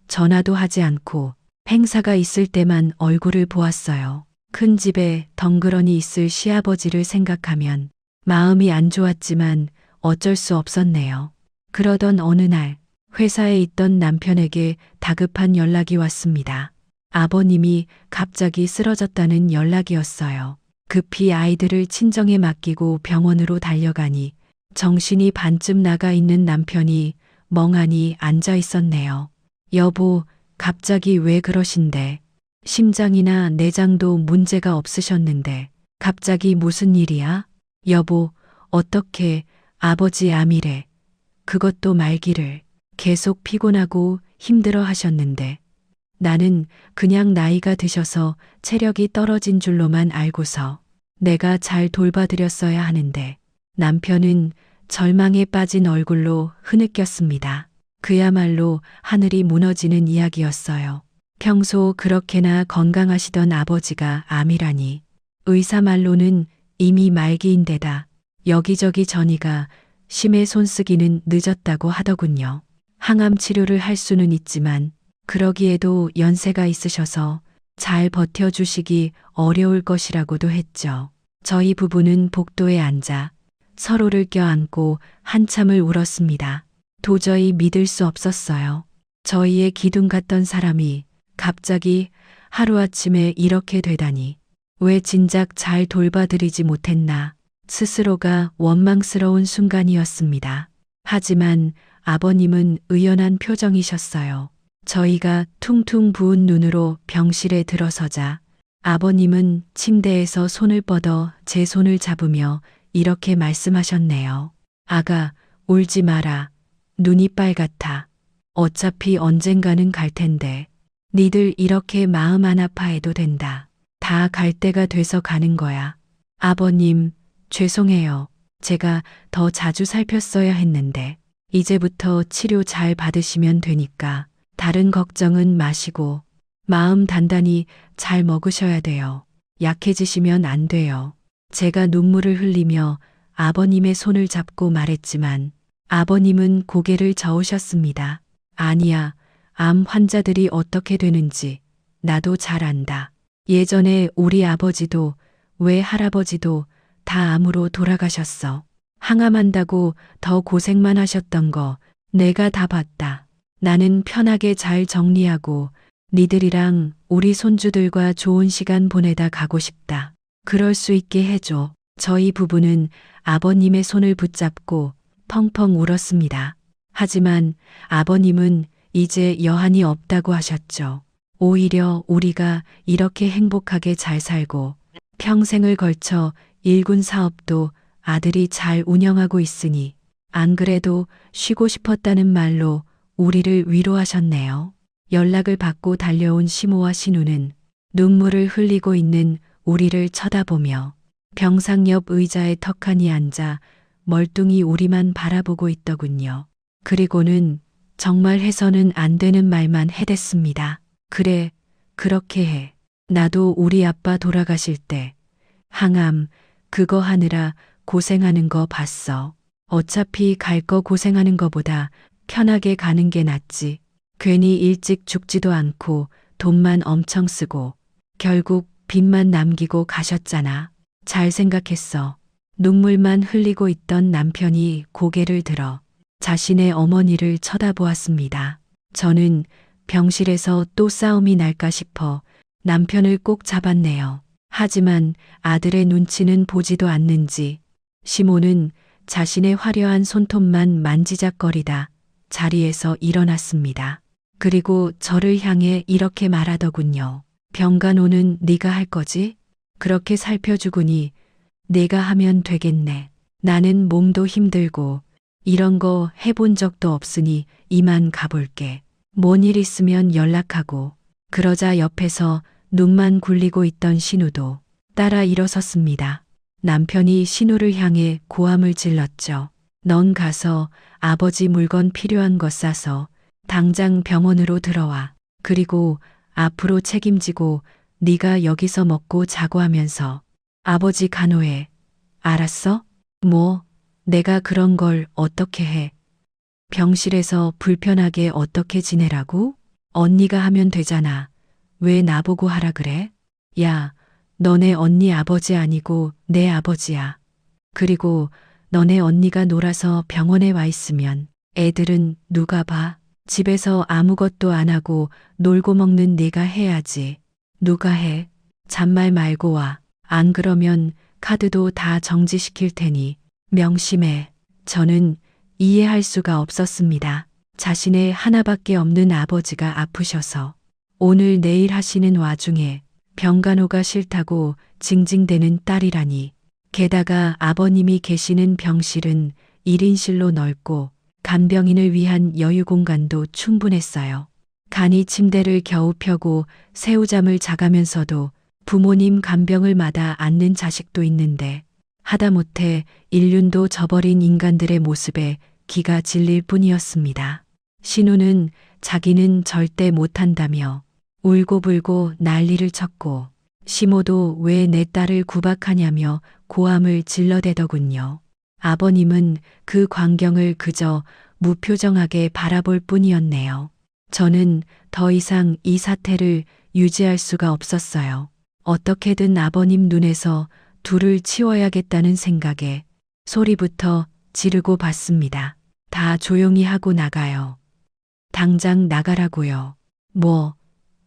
전화도 하지 않고 행사가 있을 때만 얼굴을 보았어요. 큰 집에 덩그러니 있을 시아버지를 생각하면 마음이 안 좋았지만 어쩔 수 없었네요. 그러던 어느 날 회사에 있던 남편에게 다급한 연락이 왔습니다. 아버님이 갑자기 쓰러졌다는 연락이었어요. 급히 아이들을 친정에 맡기고 병원으로 달려가니 정신이 반쯤 나가 있는 남편이 멍하니 앉아 있었네요. 여보, 갑자기 왜 그러신데? 심장이나 내장도 문제가 없으셨는데 갑자기 무슨 일이야? 여보, 어떻게 아버지 암이래. 그것도 말기를. 계속 피곤하고 힘들어 하셨는데 나는 그냥 나이가 드셔서 체력이 떨어진 줄로만 알고서 내가 잘 돌봐드렸어야 하는데 남편은 절망에 빠진 얼굴로 흐느꼈습니다. 그야말로 하늘이 무너지는 이야기였어요. 평소 그렇게나 건강하시던 아버지가 암이라니 의사 말로는 이미 말기인데다 여기저기 전이가 심해 손쓰기는 늦었다고 하더군요. 항암 치료를 할 수는 있지만 그러기에도 연세가 있으셔서 잘 버텨주시기 어려울 것이라고도 했죠. 저희 부부는 복도에 앉아 서로를 껴안고 한참을 울었습니다. 도저히 믿을 수 없었어요. 저희의 기둥 같던 사람이 갑자기 하루아침에 이렇게 되다니 왜 진작 잘 돌봐드리지 못했나 스스로가 원망스러운 순간이었습니다. 하지만 아버님은 의연한 표정이셨어요. 저희가 퉁퉁 부은 눈으로 병실에 들어서자 아버님은 침대에서 손을 뻗어 제 손을 잡으며 이렇게 말씀하셨네요. 아가, 울지 마라. 눈이 빨갛다. 어차피 언젠가는 갈 텐데 니들 이렇게 마음 안 아파해도 된다. 다 갈 때가 돼서 가는 거야. 아버님, 죄송해요. 제가 더 자주 살폈어야 했는데 이제부터 치료 잘 받으시면 되니까 다른 걱정은 마시고 마음 단단히 잘 먹으셔야 돼요. 약해지시면 안 돼요. 제가 눈물을 흘리며 아버님의 손을 잡고 말했지만 아버님은 고개를 저으셨습니다. 아니야, 암 환자들이 어떻게 되는지 나도 잘 안다. 예전에 우리 아버지도 왜 할아버지도 다 암으로 돌아가셨어. 항암한다고 더 고생만 하셨던 거 내가 다 봤다. 나는 편하게 잘 정리하고 니들이랑 우리 손주들과 좋은 시간 보내다 가고 싶다. 그럴 수 있게 해줘. 저희 부부는 아버님의 손을 붙잡고 펑펑 울었습니다. 하지만 아버님은 이제 여한이 없다고 하셨죠. 오히려 우리가 이렇게 행복하게 잘 살고 평생을 걸쳐 일군 사업도 아들이 잘 운영하고 있으니 안 그래도 쉬고 싶었다는 말로 우리를 위로하셨네요. 연락을 받고 달려온 시모와 신우는 눈물을 흘리고 있는 우리를 쳐다보며 병상 옆 의자에 턱하니 앉아 멀뚱히 우리만 바라보고 있더군요. 그리고는 정말 해서는 안 되는 말만 해댔습니다. 그래, 그렇게 해. 나도 우리 아빠 돌아가실 때 항암 그거 하느라 고생하는 거 봤어. 어차피 갈 거 고생하는 거보다 편하게 가는 게 낫지. 괜히 일찍 죽지도 않고 돈만 엄청 쓰고 결국 빚만 남기고 가셨잖아. 잘 생각했어. 눈물만 흘리고 있던 남편이 고개를 들어 자신의 어머니를 쳐다보았습니다. 저는 병실에서 또 싸움이 날까 싶어 남편을 꼭 잡았네요. 하지만 아들의 눈치는 보지도 않는지 시모는 자신의 화려한 손톱만 만지작거리다 자리에서 일어났습니다. 그리고 저를 향해 이렇게 말하더군요. 병간호는 네가 할 거지? 그렇게 살펴주구니 내가 하면 되겠네. 나는 몸도 힘들고 이런 거 해본 적도 없으니 이만 가볼게. 뭔 일 있으면 연락하고. 그러자 옆에서 눈만 굴리고 있던 신우도 따라 일어섰습니다. 남편이 신우를 향해 고함을 질렀죠. 넌 가서 아버지 물건 필요한 거 싸서 당장 병원으로 들어와. 그리고 앞으로 책임지고 네가 여기서 먹고 자고 하면서 아버지 간호해. 알았어? 뭐 내가 그런 걸 어떻게 해? 병실에서 불편하게 어떻게 지내라고? 언니가 하면 되잖아. 왜 나보고 하라 그래? 야, 너네 언니 아버지 아니고 내 아버지야. 그리고 너네 언니가 놀아서 병원에 와 있으면 애들은 누가 봐? 집에서 아무것도 안 하고 놀고 먹는 네가 해야지. 누가 해? 잔말 말고 와. 안 그러면 카드도 다 정지시킬 테니 명심해. 저는 이해할 수가 없었습니다. 자신의 하나밖에 없는 아버지가 아프셔서 오늘 내일 하시는 와중에 병간호가 싫다고 징징대는 딸이라니. 게다가 아버님이 계시는 병실은 1인실로 넓고 간병인을 위한 여유 공간도 충분했어요. 간이 침대를 겨우 펴고 새우잠을 자가면서도 부모님 간병을 마다 앉는 자식도 있는데 하다못해 인륜도 저버린 인간들의 모습에 기가 질릴 뿐이었습니다. 신우는 자기는 절대 못한다며 울고불고 난리를 쳤고 시모도 왜 내 딸을 구박하냐며 고함을 질러대더군요. 아버님은 그 광경을 그저 무표정하게 바라볼 뿐이었네요. 저는 더 이상 이 사태를 유지할 수가 없었어요. 어떻게든 아버님 눈에서 둘을 치워야겠다는 생각에 소리부터 지르고 봤습니다. 다 조용히 하고 나가요. 당장 나가라고요. 뭐,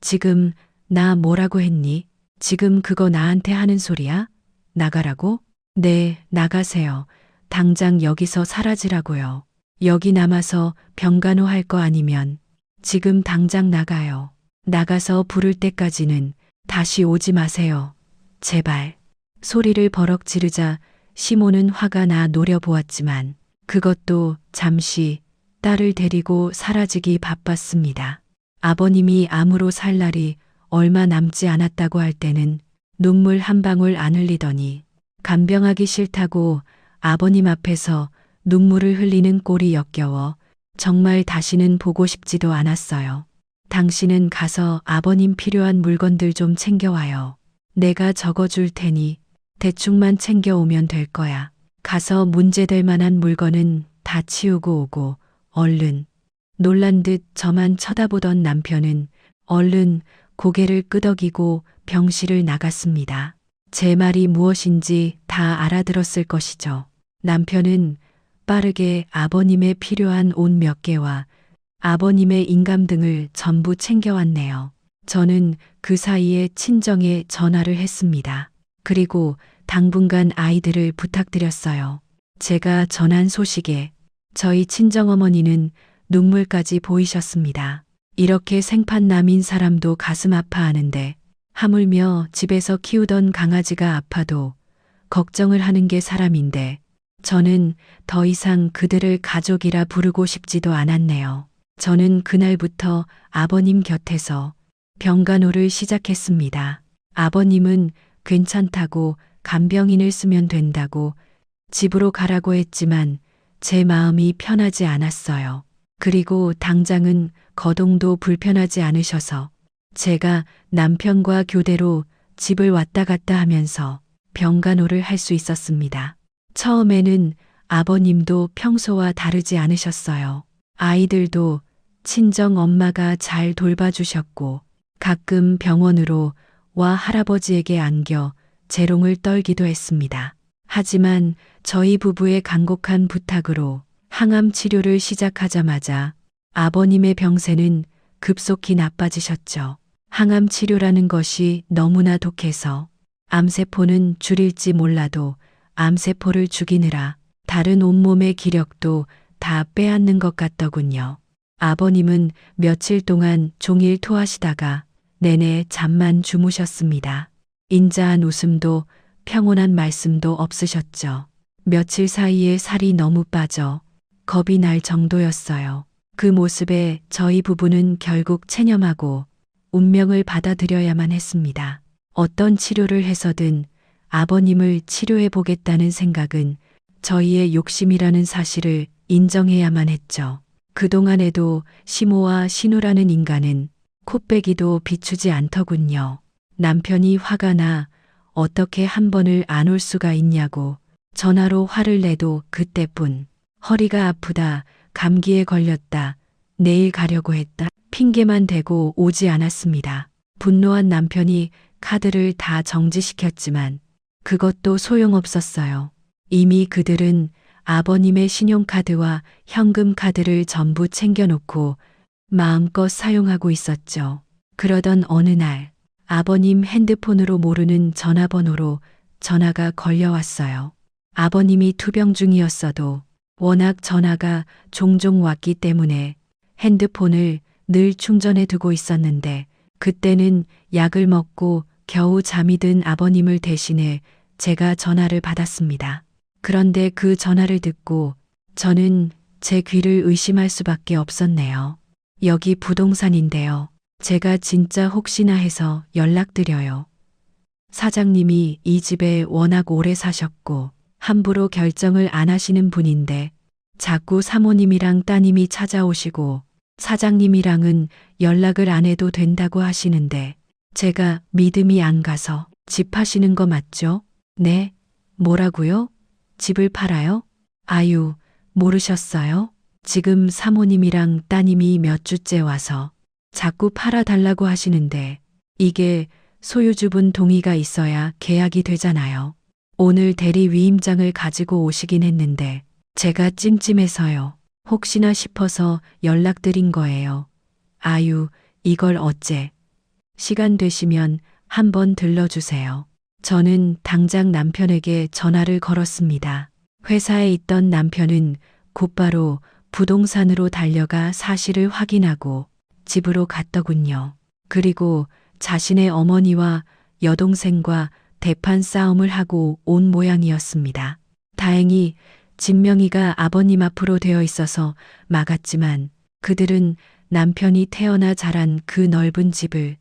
지금 나 뭐라고 했니? 지금 그거 나한테 하는 소리야? 나가라고? 네, 나가세요. 당장 여기서 사라지라고요. 여기 남아서 병간호 할 거 아니면 지금 당장 나가요. 나가서 부를 때까지는 다시 오지 마세요. 제발. 소리를 버럭 지르자 시모는 화가 나 노려보았지만 그것도 잠시 딸을 데리고 사라지기 바빴습니다. 아버님이 암으로 살 날이 얼마 남지 않았다고 할 때는 눈물 한 방울 안 흘리더니 간병하기 싫다고 아버님 앞에서 눈물을 흘리는 꼴이 역겨워 정말 다시는 보고 싶지도 않았어요. 당신은 가서 아버님 필요한 물건들 좀 챙겨와요. 내가 적어줄 테니 대충만 챙겨오면 될 거야. 가서 문제될 만한 물건은 다 치우고 오고 얼른. 놀란 듯 저만 쳐다보던 남편은 얼른 고개를 끄덕이고 병실을 나갔습니다. 제 말이 무엇인지 다 알아들었을 것이죠. 남편은 빠르게 아버님의 필요한 옷 몇 개와 아버님의 인감 등을 전부 챙겨왔네요. 저는 그 사이에 친정에 전화를 했습니다. 그리고 당분간 아이들을 부탁드렸어요. 제가 전한 소식에 저희 친정어머니는 눈물까지 보이셨습니다. 이렇게 생판남인 사람도 가슴 아파하는데 하물며 집에서 키우던 강아지가 아파도 걱정을 하는 게 사람인데 저는 더 이상 그들을 가족이라 부르고 싶지도 않았네요. 저는 그날부터 아버님 곁에서 병간호를 시작했습니다. 아버님은 괜찮다고 간병인을 쓰면 된다고 집으로 가라고 했지만 제 마음이 편하지 않았어요. 그리고 당장은 거동도 불편하지 않으셔서 제가 남편과 교대로 집을 왔다 갔다 하면서 병간호를 할 수 있었습니다. 처음에는 아버님도 평소와 다르지 않으셨어요. 아이들도 친정 엄마가 잘 돌봐주셨고 가끔 병원으로 와 할아버지에게 안겨 재롱을 떨기도 했습니다. 하지만 저희 부부의 간곡한 부탁으로 항암 치료를 시작하자마자 아버님의 병세는 급속히 나빠지셨죠. 항암 치료라는 것이 너무나 독해서 암세포는 줄일지 몰라도 암세포를 죽이느라 다른 온몸의 기력도 다 빼앗는 것 같더군요. 아버님은 며칠 동안 종일 토하시다가 내내 잠만 주무셨습니다. 인자한 웃음도 평온한 말씀도 없으셨죠. 며칠 사이에 살이 너무 빠져 겁이 날 정도였어요. 그 모습에 저희 부부는 결국 체념하고 운명을 받아들여야만 했습니다. 어떤 치료를 해서든 아버님을 치료해 보겠다는 생각은 저희의 욕심이라는 사실을 인정해야만 했죠. 그동안에도 시모와 신우라는 인간은 코빼기도 비추지 않더군요. 남편이 화가 나 어떻게 한 번을 안 올 수가 있냐고 전화로 화를 내도 그때뿐. 허리가 아프다, 감기에 걸렸다, 내일 가려고 했다 핑계만 대고 오지 않았습니다. 분노한 남편이 카드를 다 정지시켰지만 그것도 소용없었어요. 이미 그들은 아버님의 신용카드와 현금카드를 전부 챙겨놓고 마음껏 사용하고 있었죠. 그러던 어느 날 아버님 핸드폰으로 모르는 전화번호로 전화가 걸려왔어요. 아버님이 투병 중이었어도 워낙 전화가 종종 왔기 때문에 핸드폰을 늘 충전해 두고 있었는데 그때는 약을 먹고 겨우 잠이 든 아버님을 대신해 제가 전화를 받았습니다. 그런데 그 전화를 듣고 저는 제 귀를 의심할 수밖에 없었네요. 여기 부동산인데요. 제가 진짜 혹시나 해서 연락드려요. 사장님이 이 집에 워낙 오래 사셨고 함부로 결정을 안 하시는 분인데 자꾸 사모님이랑 따님이 찾아오시고 사장님이랑은 연락을 안 해도 된다고 하시는데 제가 믿음이 안 가서 집 파시는 거 맞죠? 네? 뭐라고요? 집을 팔아요? 아유, 모르셨어요? 지금 사모님이랑 따님이 몇 주째 와서 자꾸 팔아달라고 하시는데 이게 소유주분 동의가 있어야 계약이 되잖아요. 오늘 대리 위임장을 가지고 오시긴 했는데 제가 찜찜해서요. 혹시나 싶어서 연락드린 거예요. 아유, 이걸 어째. 시간 되시면 한번 들러주세요. 저는 당장 남편에게 전화를 걸었습니다. 회사에 있던 남편은 곧바로 부동산으로 달려가 사실을 확인하고 집으로 갔더군요. 그리고 자신의 어머니와 여동생과 대판 싸움을 하고 온 모양이었습니다. 다행히 집 명의가 아버님 앞으로 되어 있어서 막았지만 그들은 남편이 태어나 자란 그 넓은 집을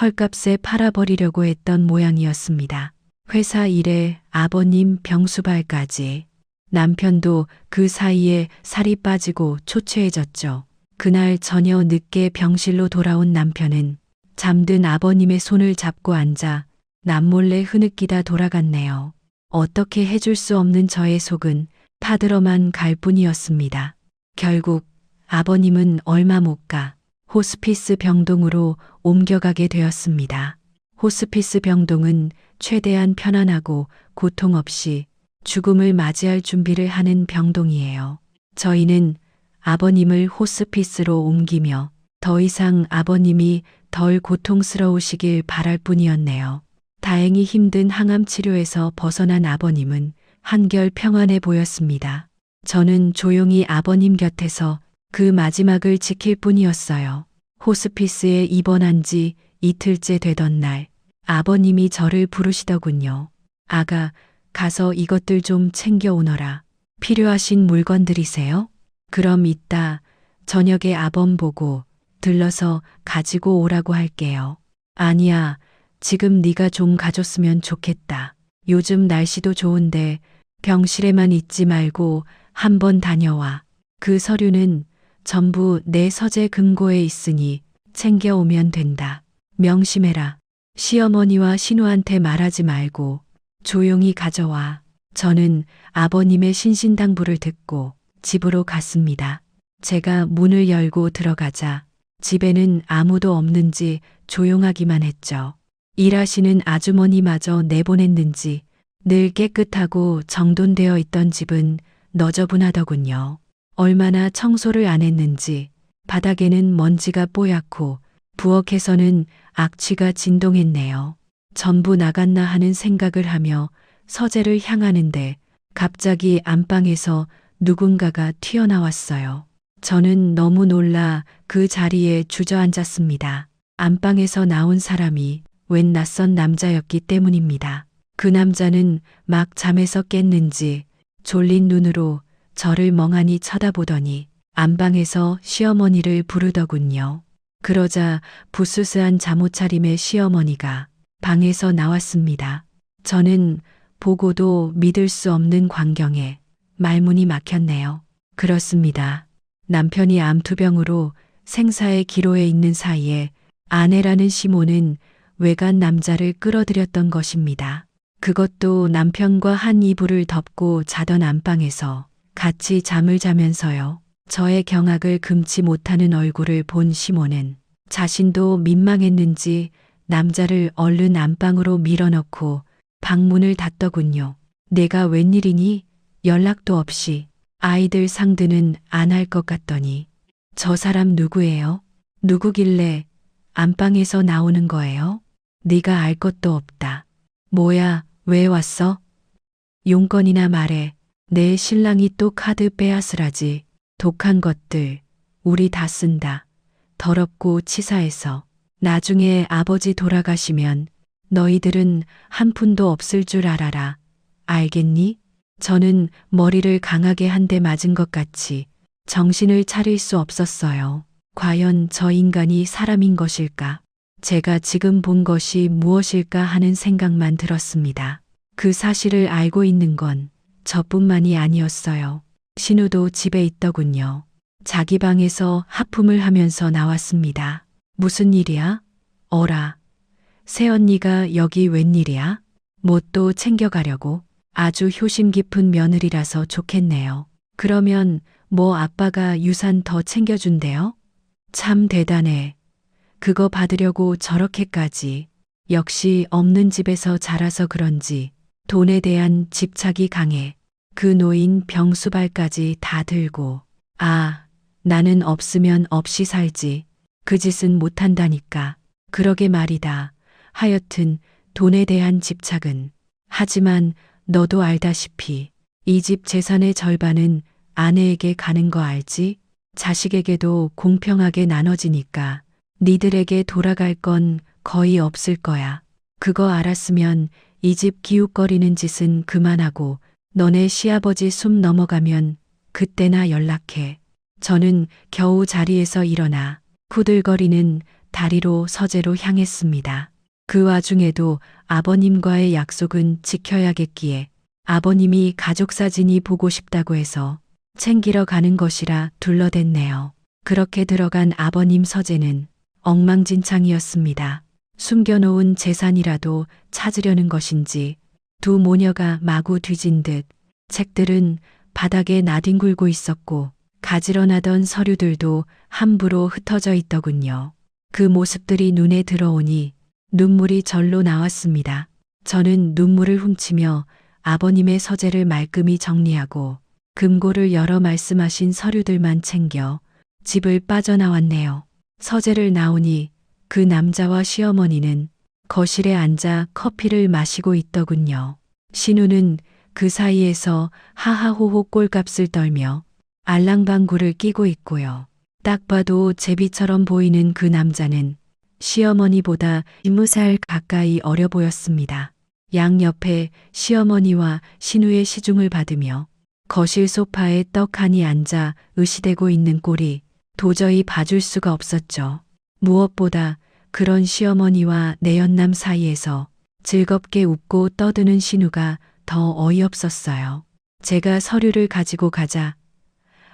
헐값에 팔아버리려고 했던 모양이었습니다. 회사 일에 아버님 병수발까지. 남편도 그 사이에 살이 빠지고 초췌해졌죠. 그날 저녁 늦게 병실로 돌아온 남편은 잠든 아버님의 손을 잡고 앉아 남몰래 흐느끼다 돌아갔네요. 어떻게 해줄 수 없는 저의 속은 타들어만 갈 뿐이었습니다. 결국 아버님은 얼마 못 가 호스피스 병동으로 옮겨가게 되었습니다. 호스피스 병동은 최대한 편안하고 고통 없이 죽음을 맞이할 준비를 하는 병동이에요. 저희는 아버님을 호스피스로 옮기며 더 이상 아버님이 덜 고통스러우시길 바랄 뿐이었네요. 다행히 힘든 항암 치료에서 벗어난 아버님은 한결 평안해 보였습니다. 저는 조용히 아버님 곁에서 그 마지막을 지킬 뿐이었어요. 호스피스에 입원한 지 이틀째 되던 날, 아버님이 저를 부르시더군요. 아가, 가서 이것들 좀 챙겨오너라. 필요하신 물건들이세요? 그럼 이따 저녁에 아범 보고 들러서 가지고 오라고 할게요. 아니야, 지금 네가 좀 가줬으면 좋겠다. 요즘 날씨도 좋은데 병실에만 있지 말고 한번 다녀와. 그 서류는 전부 내 서재 금고에 있으니 챙겨오면 된다. 명심해라. 시어머니와 신우한테 말하지 말고 조용히 가져와. 저는 아버님의 신신당부를 듣고 집으로 갔습니다. 제가 문을 열고 들어가자 집에는 아무도 없는지 조용하기만 했죠. 일하시는 아주머니마저 내보냈는지 늘 깨끗하고 정돈되어 있던 집은 너저분하더군요. 얼마나 청소를 안 했는지 바닥에는 먼지가 뽀얗고 부엌에서는 악취가 진동했네요. 전부 나갔나 하는 생각을 하며 서재를 향하는데 갑자기 안방에서 누군가가 튀어나왔어요. 저는 너무 놀라 그 자리에 주저앉았습니다. 안방에서 나온 사람이 웬 낯선 남자였기 때문입니다. 그 남자는 막 잠에서 깼는지 졸린 눈으로 저를 멍하니 쳐다보더니 안방에서 시어머니를 부르더군요. 그러자 부스스한 잠옷차림의 시어머니가 방에서 나왔습니다. 저는 보고도 믿을 수 없는 광경에 말문이 막혔네요. 그렇습니다. 남편이 암투병으로 생사의 기로에 있는 사이에 아내라는 시모는 외간 남자를 끌어들였던 것입니다. 그것도 남편과 한 이불을 덮고 자던 안방에서 같이 잠을 자면서요. 저의 경악을 금치 못하는 얼굴을 본 시모는 자신도 민망했는지 남자를 얼른 안방으로 밀어넣고 방문을 닫더군요. 내가 웬일이니? 연락도 없이 아이들 상대는 안 할 것 같더니 저 사람 누구예요? 누구길래 안방에서 나오는 거예요? 네가 알 것도 없다. 뭐야, 왜 왔어? 용건이나 말해. 내 신랑이 또 카드 빼앗으라지. 독한 것들 우리 다 쓴다. 더럽고 치사해서 나중에 아버지 돌아가시면 너희들은 한 푼도 없을 줄 알아라. 알겠니? 저는 머리를 강하게 한 대 맞은 것 같이 정신을 차릴 수 없었어요. 과연 저 인간이 사람인 것일까? 제가 지금 본 것이 무엇일까 하는 생각만 들었습니다. 그 사실을 알고 있는 건 저뿐만이 아니었어요. 신우도 집에 있더군요. 자기 방에서 하품을 하면서 나왔습니다. 무슨 일이야? 어라. 새언니가 여기 웬일이야? 뭐 또 챙겨가려고? 아주 효심 깊은 며느리라서 좋겠네요. 그러면 뭐 아빠가 유산 더 챙겨준대요? 참 대단해. 그거 받으려고 저렇게까지. 역시 없는 집에서 자라서 그런지 돈에 대한 집착이 강해. 그 노인 병수발까지 다 들고. 아, 나는 없으면 없이 살지. 그 짓은 못한다니까. 그러게 말이다. 하여튼 돈에 대한 집착은. 하지만 너도 알다시피 이 집 재산의 절반은 아내에게 가는 거 알지? 자식에게도 공평하게 나눠지니까 니들에게 돌아갈 건 거의 없을 거야. 그거 알았으면 이 집 기웃거리는 짓은 그만하고 너네 시아버지 숨 넘어가면 그때나 연락해. 저는 겨우 자리에서 일어나 후들거리는 다리로 서재로 향했습니다. 그 와중에도 아버님과의 약속은 지켜야겠기에 아버님이 가족사진이 보고 싶다고 해서 챙기러 가는 것이라 둘러댔네요. 그렇게 들어간 아버님 서재는 엉망진창이었습니다. 숨겨놓은 재산이라도 찾으려는 것인지 두 모녀가 마구 뒤진 듯 책들은 바닥에 나뒹굴고 있었고 가지런하던 서류들도 함부로 흩어져 있더군요. 그 모습들이 눈에 들어오니 눈물이 절로 나왔습니다. 저는 눈물을 훔치며 아버님의 서재를 말끔히 정리하고 금고를 열어 말씀하신 서류들만 챙겨 집을 빠져나왔네요. 서재를 나오니 그 남자와 시어머니는 거실에 앉아 커피를 마시고 있더군요. 신우는 그 사이에서 하하호호 꼴값을 떨며 알랑방구를 끼고 있고요. 딱 봐도 제비처럼 보이는 그 남자는 시어머니보다 20살 가까이 어려 보였습니다. 양옆에 시어머니와 신우의 시중을 받으며 거실 소파에 떡하니 앉아 의시대고 있는 꼴이 도저히 봐줄 수가 없었죠. 무엇보다 그런 시어머니와 내연남 사이에서 즐겁게 웃고 떠드는 신우가 더 어이없었어요. 제가 서류를 가지고 가자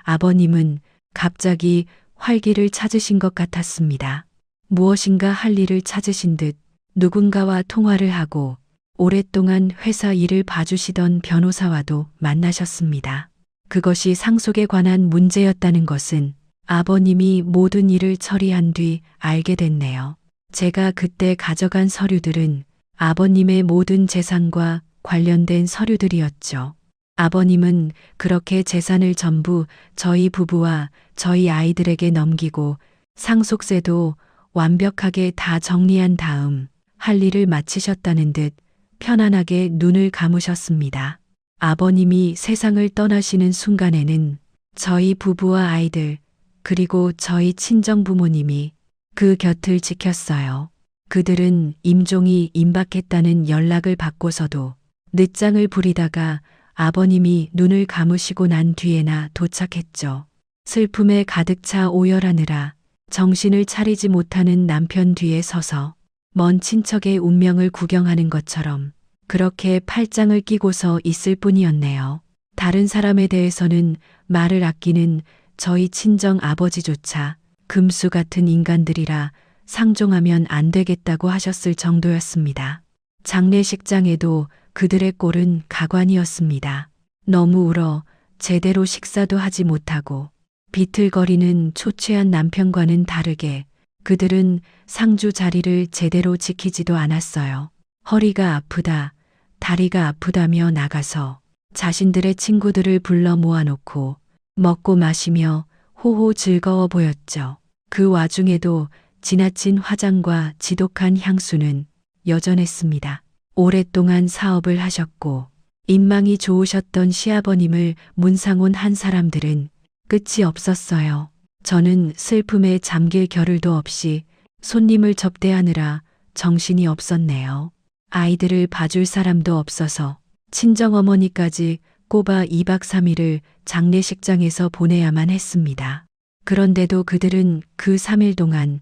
아버님은 갑자기 활기를 찾으신 것 같았습니다. 무엇인가 할 일을 찾으신 듯 누군가와 통화를 하고 오랫동안 회사 일을 봐주시던 변호사와도 만나셨습니다. 그것이 상속에 관한 문제였다는 것은 아버님이 모든 일을 처리한 뒤 알게 됐네요. 제가 그때 가져간 서류들은 아버님의 모든 재산과 관련된 서류들이었죠. 아버님은 그렇게 재산을 전부 저희 부부와 저희 아이들에게 넘기고 상속세도 완벽하게 다 정리한 다음 할 일을 마치셨다는 듯 편안하게 눈을 감으셨습니다. 아버님이 세상을 떠나시는 순간에는 저희 부부와 아이들 그리고 저희 친정 부모님이 그 곁을 지켰어요. 그들은 임종이 임박했다는 연락을 받고서도 늦장을 부리다가 아버님이 눈을 감으시고 난 뒤에나 도착했죠. 슬픔에 가득 차 오열하느라 정신을 차리지 못하는 남편 뒤에 서서 먼 친척의 운명을 구경하는 것처럼 그렇게 팔짱을 끼고서 있을 뿐이었네요. 다른 사람에 대해서는 말을 아끼는 저희 친정 아버지조차 금수 같은 인간들이라 상종하면 안 되겠다고 하셨을 정도였습니다. 장례식장에도 그들의 꼴은 가관이었습니다. 너무 울어 제대로 식사도 하지 못하고 비틀거리는 초췌한 남편과는 다르게 그들은 상주 자리를 제대로 지키지도 않았어요. 허리가 아프다, 다리가 아프다며 나가서 자신들의 친구들을 불러 모아놓고 먹고 마시며 호호 즐거워 보였죠. 그 와중에도 지나친 화장과 지독한 향수는 여전했습니다. 오랫동안 사업을 하셨고 인망이 좋으셨던 시아버님을 문상온 한 사람들은 끝이 없었어요. 저는 슬픔에 잠길 겨를도 없이 손님을 접대하느라 정신이 없었네요. 아이들을 봐줄 사람도 없어서 친정어머니까지 꼽아 2박 3일을 장례식장에서 보내야만 했습니다. 그런데도 그들은 그 3일 동안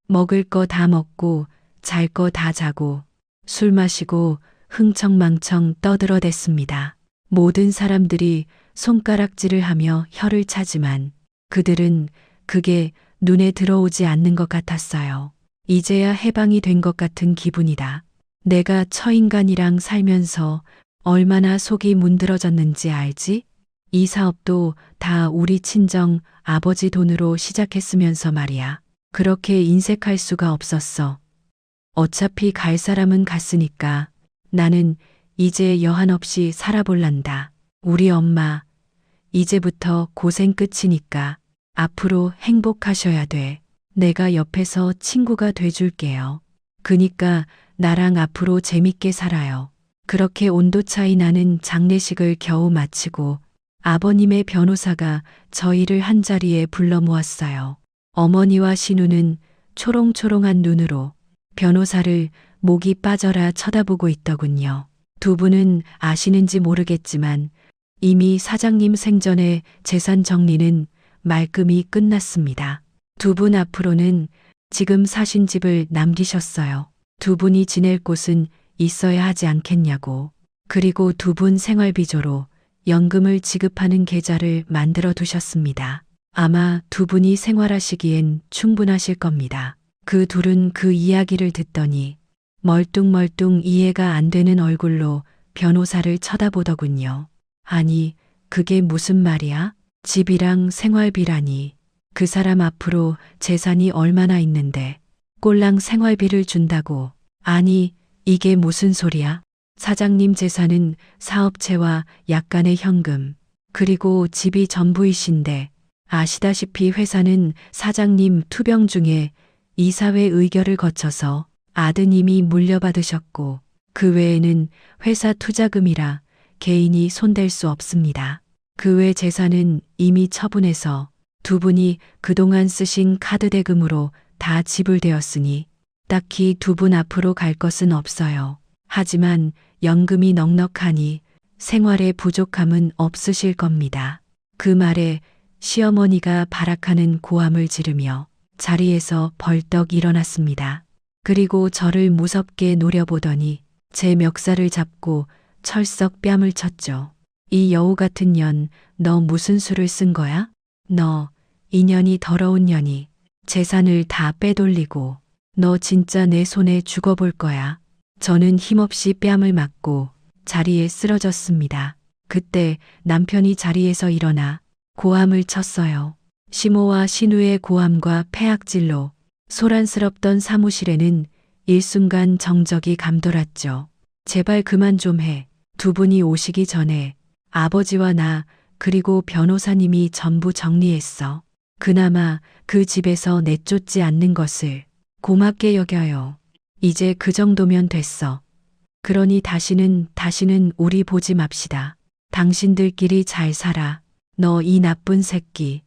먹을 거 다 먹고 잘 거 다 자고 술 마시고 흥청망청 떠들어댔습니다. 모든 사람들이 손가락질을 하며 혀를 차지만 그들은 그게 눈에 들어오지 않는 것 같았어요. 이제야 해방이 된 것 같은 기분이다. 내가 처인간이랑 살면서 얼마나 속이 문드러졌는지 알지? 이 사업도 다 우리 친정 아버지 돈으로 시작했으면서 말이야. 그렇게 인색할 수가 없었어. 어차피 갈 사람은 갔으니까 나는 이제 여한 없이 살아볼란다. 우리 엄마, 이제부터 고생 끝이니까 앞으로 행복하셔야 돼. 내가 옆에서 친구가 돼줄게요. 그니까 나랑 앞으로 재밌게 살아요. 그렇게 온도 차이 나는 장례식을 겨우 마치고 아버님의 변호사가 저희를 한자리에 불러 모았어요. 어머니와 신우는 초롱초롱한 눈으로 변호사를 목이 빠져라 쳐다보고 있더군요. 두 분은 아시는지 모르겠지만 이미 사장님 생전에 재산 정리는 말끔히 끝났습니다. 두 분 앞으로는 지금 사신 집을 남기셨어요. 두 분이 지낼 곳은 있어야 하지 않겠냐고. 그리고 두 분 생활비조로 연금을 지급하는 계좌를 만들어 두셨습니다. 아마 두 분이 생활하시기엔 충분하실 겁니다. 그 둘은 그 이야기를 듣더니 멀뚱멀뚱 이해가 안 되는 얼굴로 변호사를 쳐다보더군요. 아니, 그게 무슨 말이야? 집이랑 생활비라니. 그 사람 앞으로 재산이 얼마나 있는데 꼴랑 생활비를 준다고. 아니, 이게 무슨 소리야? 사장님 재산은 사업체와 약간의 현금, 그리고 집이 전부이신데 아시다시피 회사는 사장님 투병 중에 이사회 의결을 거쳐서 아드님이 물려받으셨고 그 외에는 회사 투자금이라 개인이 손댈 수 없습니다. 그 외 재산은 이미 처분해서 두 분이 그동안 쓰신 카드 대금으로 다 지불되었으니 딱히 두 분 앞으로 갈 것은 없어요. 하지만 연금이 넉넉하니 생활에 부족함은 없으실 겁니다. 그 말에 시어머니가 발악하는 고함을 지르며 자리에서 벌떡 일어났습니다. 그리고 저를 무섭게 노려보더니 제 멱살을 잡고 철썩 뺨을 쳤죠. 이 여우 같은 년, 너 무슨 수를 쓴 거야? 너, 이 년이 더러운 년이 재산을 다 빼돌리고 너 진짜 내 손에 죽어볼 거야. 저는 힘없이 뺨을 맞고 자리에 쓰러졌습니다. 그때 남편이 자리에서 일어나 고함을 쳤어요. 시모와 신우의 고함과 패악질로 소란스럽던 사무실에는 일순간 정적이 감돌았죠. 제발 그만 좀 해. 두 분이 오시기 전에 아버지와 나 그리고 변호사님이 전부 정리했어. 그나마 그 집에서 내쫓지 않는 것을 고맙게 여겨요. 이제 그 정도면 됐어. 그러니 다시는 우리 보지 맙시다. 당신들끼리 잘 살아. 너 이 나쁜 새끼.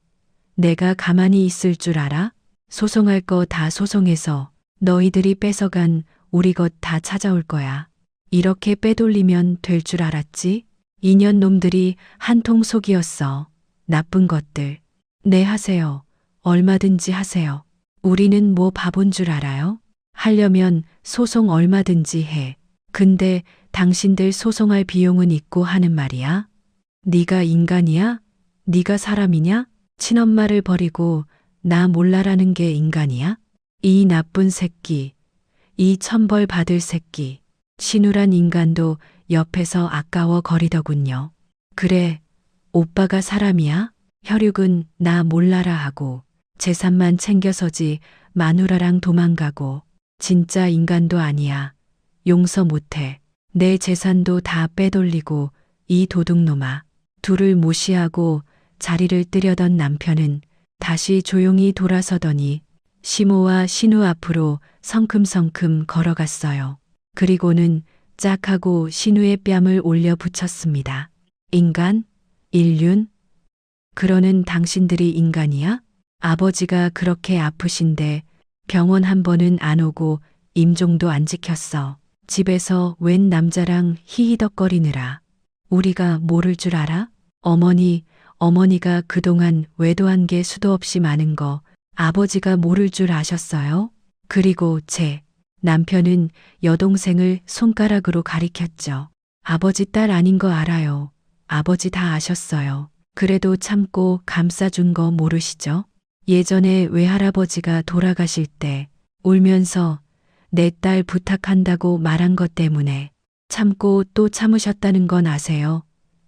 내가 가만히 있을 줄 알아? 소송할 거 다 소송해서 너희들이 뺏어간 우리 것 다 찾아올 거야. 이렇게 빼돌리면 될 줄 알았지? 이년 놈들이 한통 속이었어. 나쁜 것들. 네 하세요. 얼마든지 하세요. 우리는 뭐 바본 줄 알아요? 하려면 소송 얼마든지 해. 근데 당신들 소송할 비용은 있고 하는 말이야? 네가 인간이야? 네가 사람이냐? 친엄마를 버리고 나 몰라라는 게 인간이야? 이 나쁜 새끼. 이 천벌 받을 새끼. 신우란 인간도 옆에서 아까워 거리더군요. 그래, 오빠가 사람이야? 혈육은 나 몰라라 하고 재산만 챙겨서지 마누라랑 도망가고 진짜 인간도 아니야. 용서 못해. 내 재산도 다 빼돌리고 이 도둑놈아. 둘을 무시하고 자리를 뜨려던 남편은 다시 조용히 돌아서더니 시모와 신우 앞으로 성큼성큼 걸어갔어요. 그리고는 짝 하고 신우의 뺨을 올려 붙였습니다. 인간? 인륜? 그러는 당신들이 인간이야? 아버지가 그렇게 아프신데 병원 한 번은 안 오고 임종도 안 지켰어. 집에서 웬 남자랑 히히덕거리느라. 우리가 모를 줄 알아? 어머니가 그동안 외도한 게 수도 없이 많은 거 아버지가 모를 줄 아셨어요? 그리고 제 남편은 여동생을 손가락으로 가리켰죠. 아버지 딸 아닌 거 알아요. 아버지 다 아셨어요. 그래도 참고 감싸준 거 모르시죠? 예전에 외할아버지가 돌아가실 때 울면서 내 딸 부탁한다고 말한 것 때문에 참고 또 참으셨다는 건 아세요?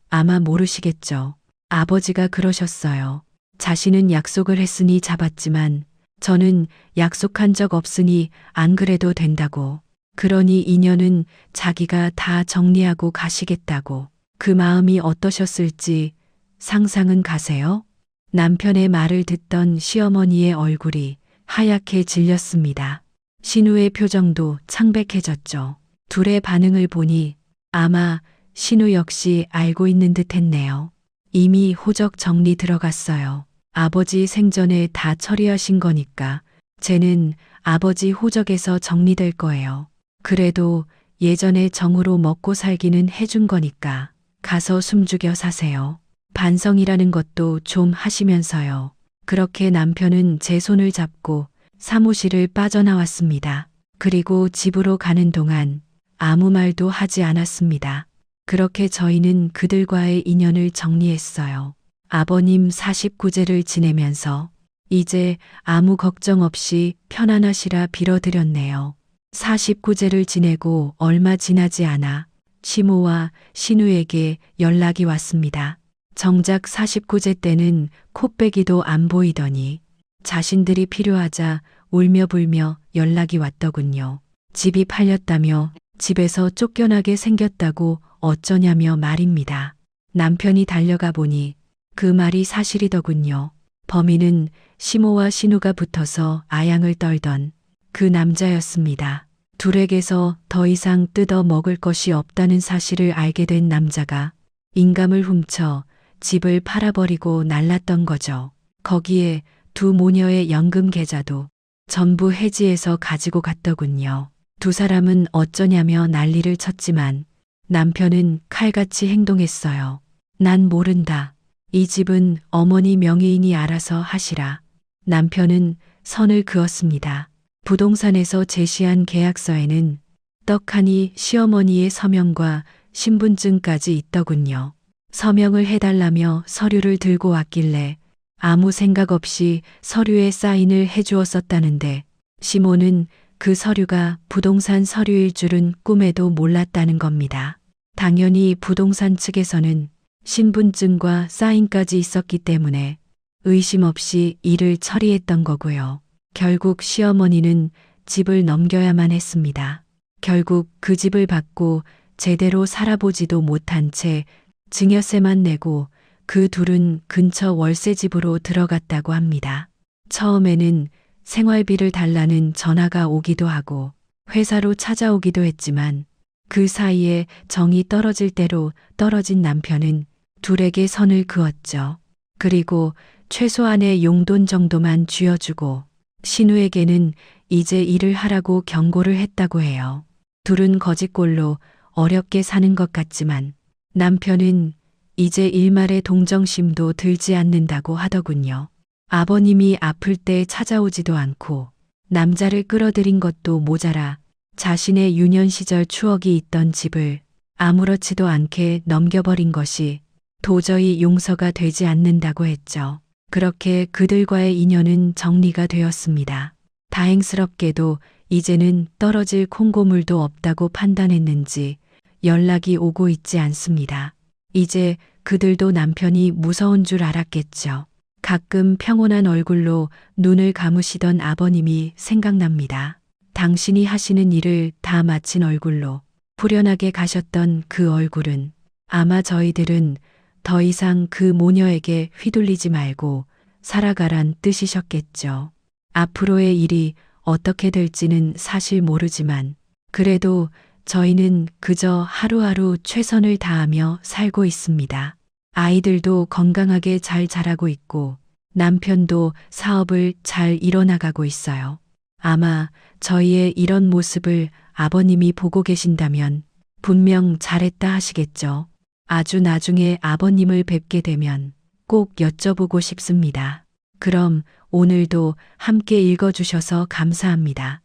아마 모르시겠죠. 아버지가 그러셨어요. 자신은 약속을 했으니 잡았지만 저는 약속한 적 없으니 안 그래도 된다고. 그러니 인연은 자기가 다 정리하고 가시겠다고. 그 마음이 어떠셨을지 상상은 가세요? 남편의 말을 듣던 시어머니의 얼굴이 하얗게 질렸습니다. 신우의 표정도 창백해졌죠. 둘의 반응을 보니 아마 신우 역시 알고 있는 듯 했네요. 이미 호적 정리 들어갔어요. 아버지 생전에 다 처리하신 거니까 쟤는 아버지 호적에서 정리될 거예요. 그래도 예전에 정으로 먹고 살기는 해준 거니까 가서 숨죽여 사세요. 반성이라는 것도 좀 하시면서요. 그렇게 남편은 제 손을 잡고 사무실을 빠져나왔습니다. 그리고 집으로 가는 동안 아무 말도 하지 않았습니다. 그렇게 저희는 그들과의 인연을 정리했어요. 아버님 49제를 지내면서 이제 아무 걱정 없이 편안하시라 빌어드렸네요. 49제를 지내고 얼마 지나지 않아 시모와 신우에게 연락이 왔습니다. 정작 49제 때는 코빼기도 안 보이더니 자신들이 필요하자 울며 불며 연락이 왔더군요. 집이 팔렸다며 집에서 쫓겨나게 생겼다고 어쩌냐며 말입니다. 남편이 달려가 보니 그 말이 사실이더군요. 범인은 시모와 신우가 붙어서 아양을 떨던 그 남자였습니다. 둘에게서 더 이상 뜯어 먹을 것이 없다는 사실을 알게 된 남자가 인감을 훔쳐 집을 팔아버리고 날랐던 거죠. 거기에 두 모녀의 연금 계좌도 전부 해지해서 가지고 갔더군요. 두 사람은 어쩌냐며 난리를 쳤지만 남편은 칼같이 행동했어요. 난 모른다. 이 집은 어머니 명의인이 알아서 하시라. 남편은 선을 그었습니다. 부동산에서 제시한 계약서에는 떡하니 시어머니의 서명과 신분증까지 있더군요. 서명을 해달라며 서류를 들고 왔길래 아무 생각 없이 서류에 사인을 해주었었다는데 시모는 그 서류가 부동산 서류일 줄은 꿈에도 몰랐다는 겁니다. 당연히 부동산 측에서는 신분증과 사인까지 있었기 때문에 의심 없이 일을 처리했던 거고요. 결국 시어머니는 집을 넘겨야만 했습니다. 결국 그 집을 받고 제대로 살아보지도 못한 채 증여세만 내고 그 둘은 근처 월세집으로 들어갔다고 합니다. 처음에는 생활비를 달라는 전화가 오기도 하고 회사로 찾아오기도 했지만 그 사이에 정이 떨어질 대로 떨어진 남편은 둘에게 선을 그었죠. 그리고 최소한의 용돈 정도만 쥐어주고 신우에게는 이제 일을 하라고 경고를 했다고 해요. 둘은 거짓골로 어렵게 사는 것 같지만 남편은 이제 일말의 동정심도 들지 않는다고 하더군요. 아버님이 아플 때 찾아오지도 않고 남자를 끌어들인 것도 모자라 자신의 유년 시절 추억이 있던 집을 아무렇지도 않게 넘겨버린 것이 도저히 용서가 되지 않는다고 했죠. 그렇게 그들과의 인연은 정리가 되었습니다. 다행스럽게도 이제는 떨어질 콩고물도 없다고 판단했는지 연락이 오고 있지 않습니다. 이제 그들도 남편이 무서운 줄 알았겠죠. 가끔 평온한 얼굴로 눈을 감으시던 아버님이 생각납니다. 당신이 하시는 일을 다 마친 얼굴로 후련하게 가셨던 그 얼굴은 아마 저희들은 더 이상 그 모녀에게 휘둘리지 말고 살아가란 뜻이셨겠죠. 앞으로의 일이 어떻게 될지는 사실 모르지만 그래도 저희는 그저 하루하루 최선을 다하며 살고 있습니다. 아이들도 건강하게 잘 자라고 있고 남편도 사업을 잘 이뤄나가고 있어요. 아마 저희의 이런 모습을 아버님이 보고 계신다면 분명 잘했다 하시겠죠. 아주 나중에 아버님을 뵙게 되면 꼭 여쭤보고 싶습니다. 그럼 오늘도 함께 읽어주셔서 감사합니다.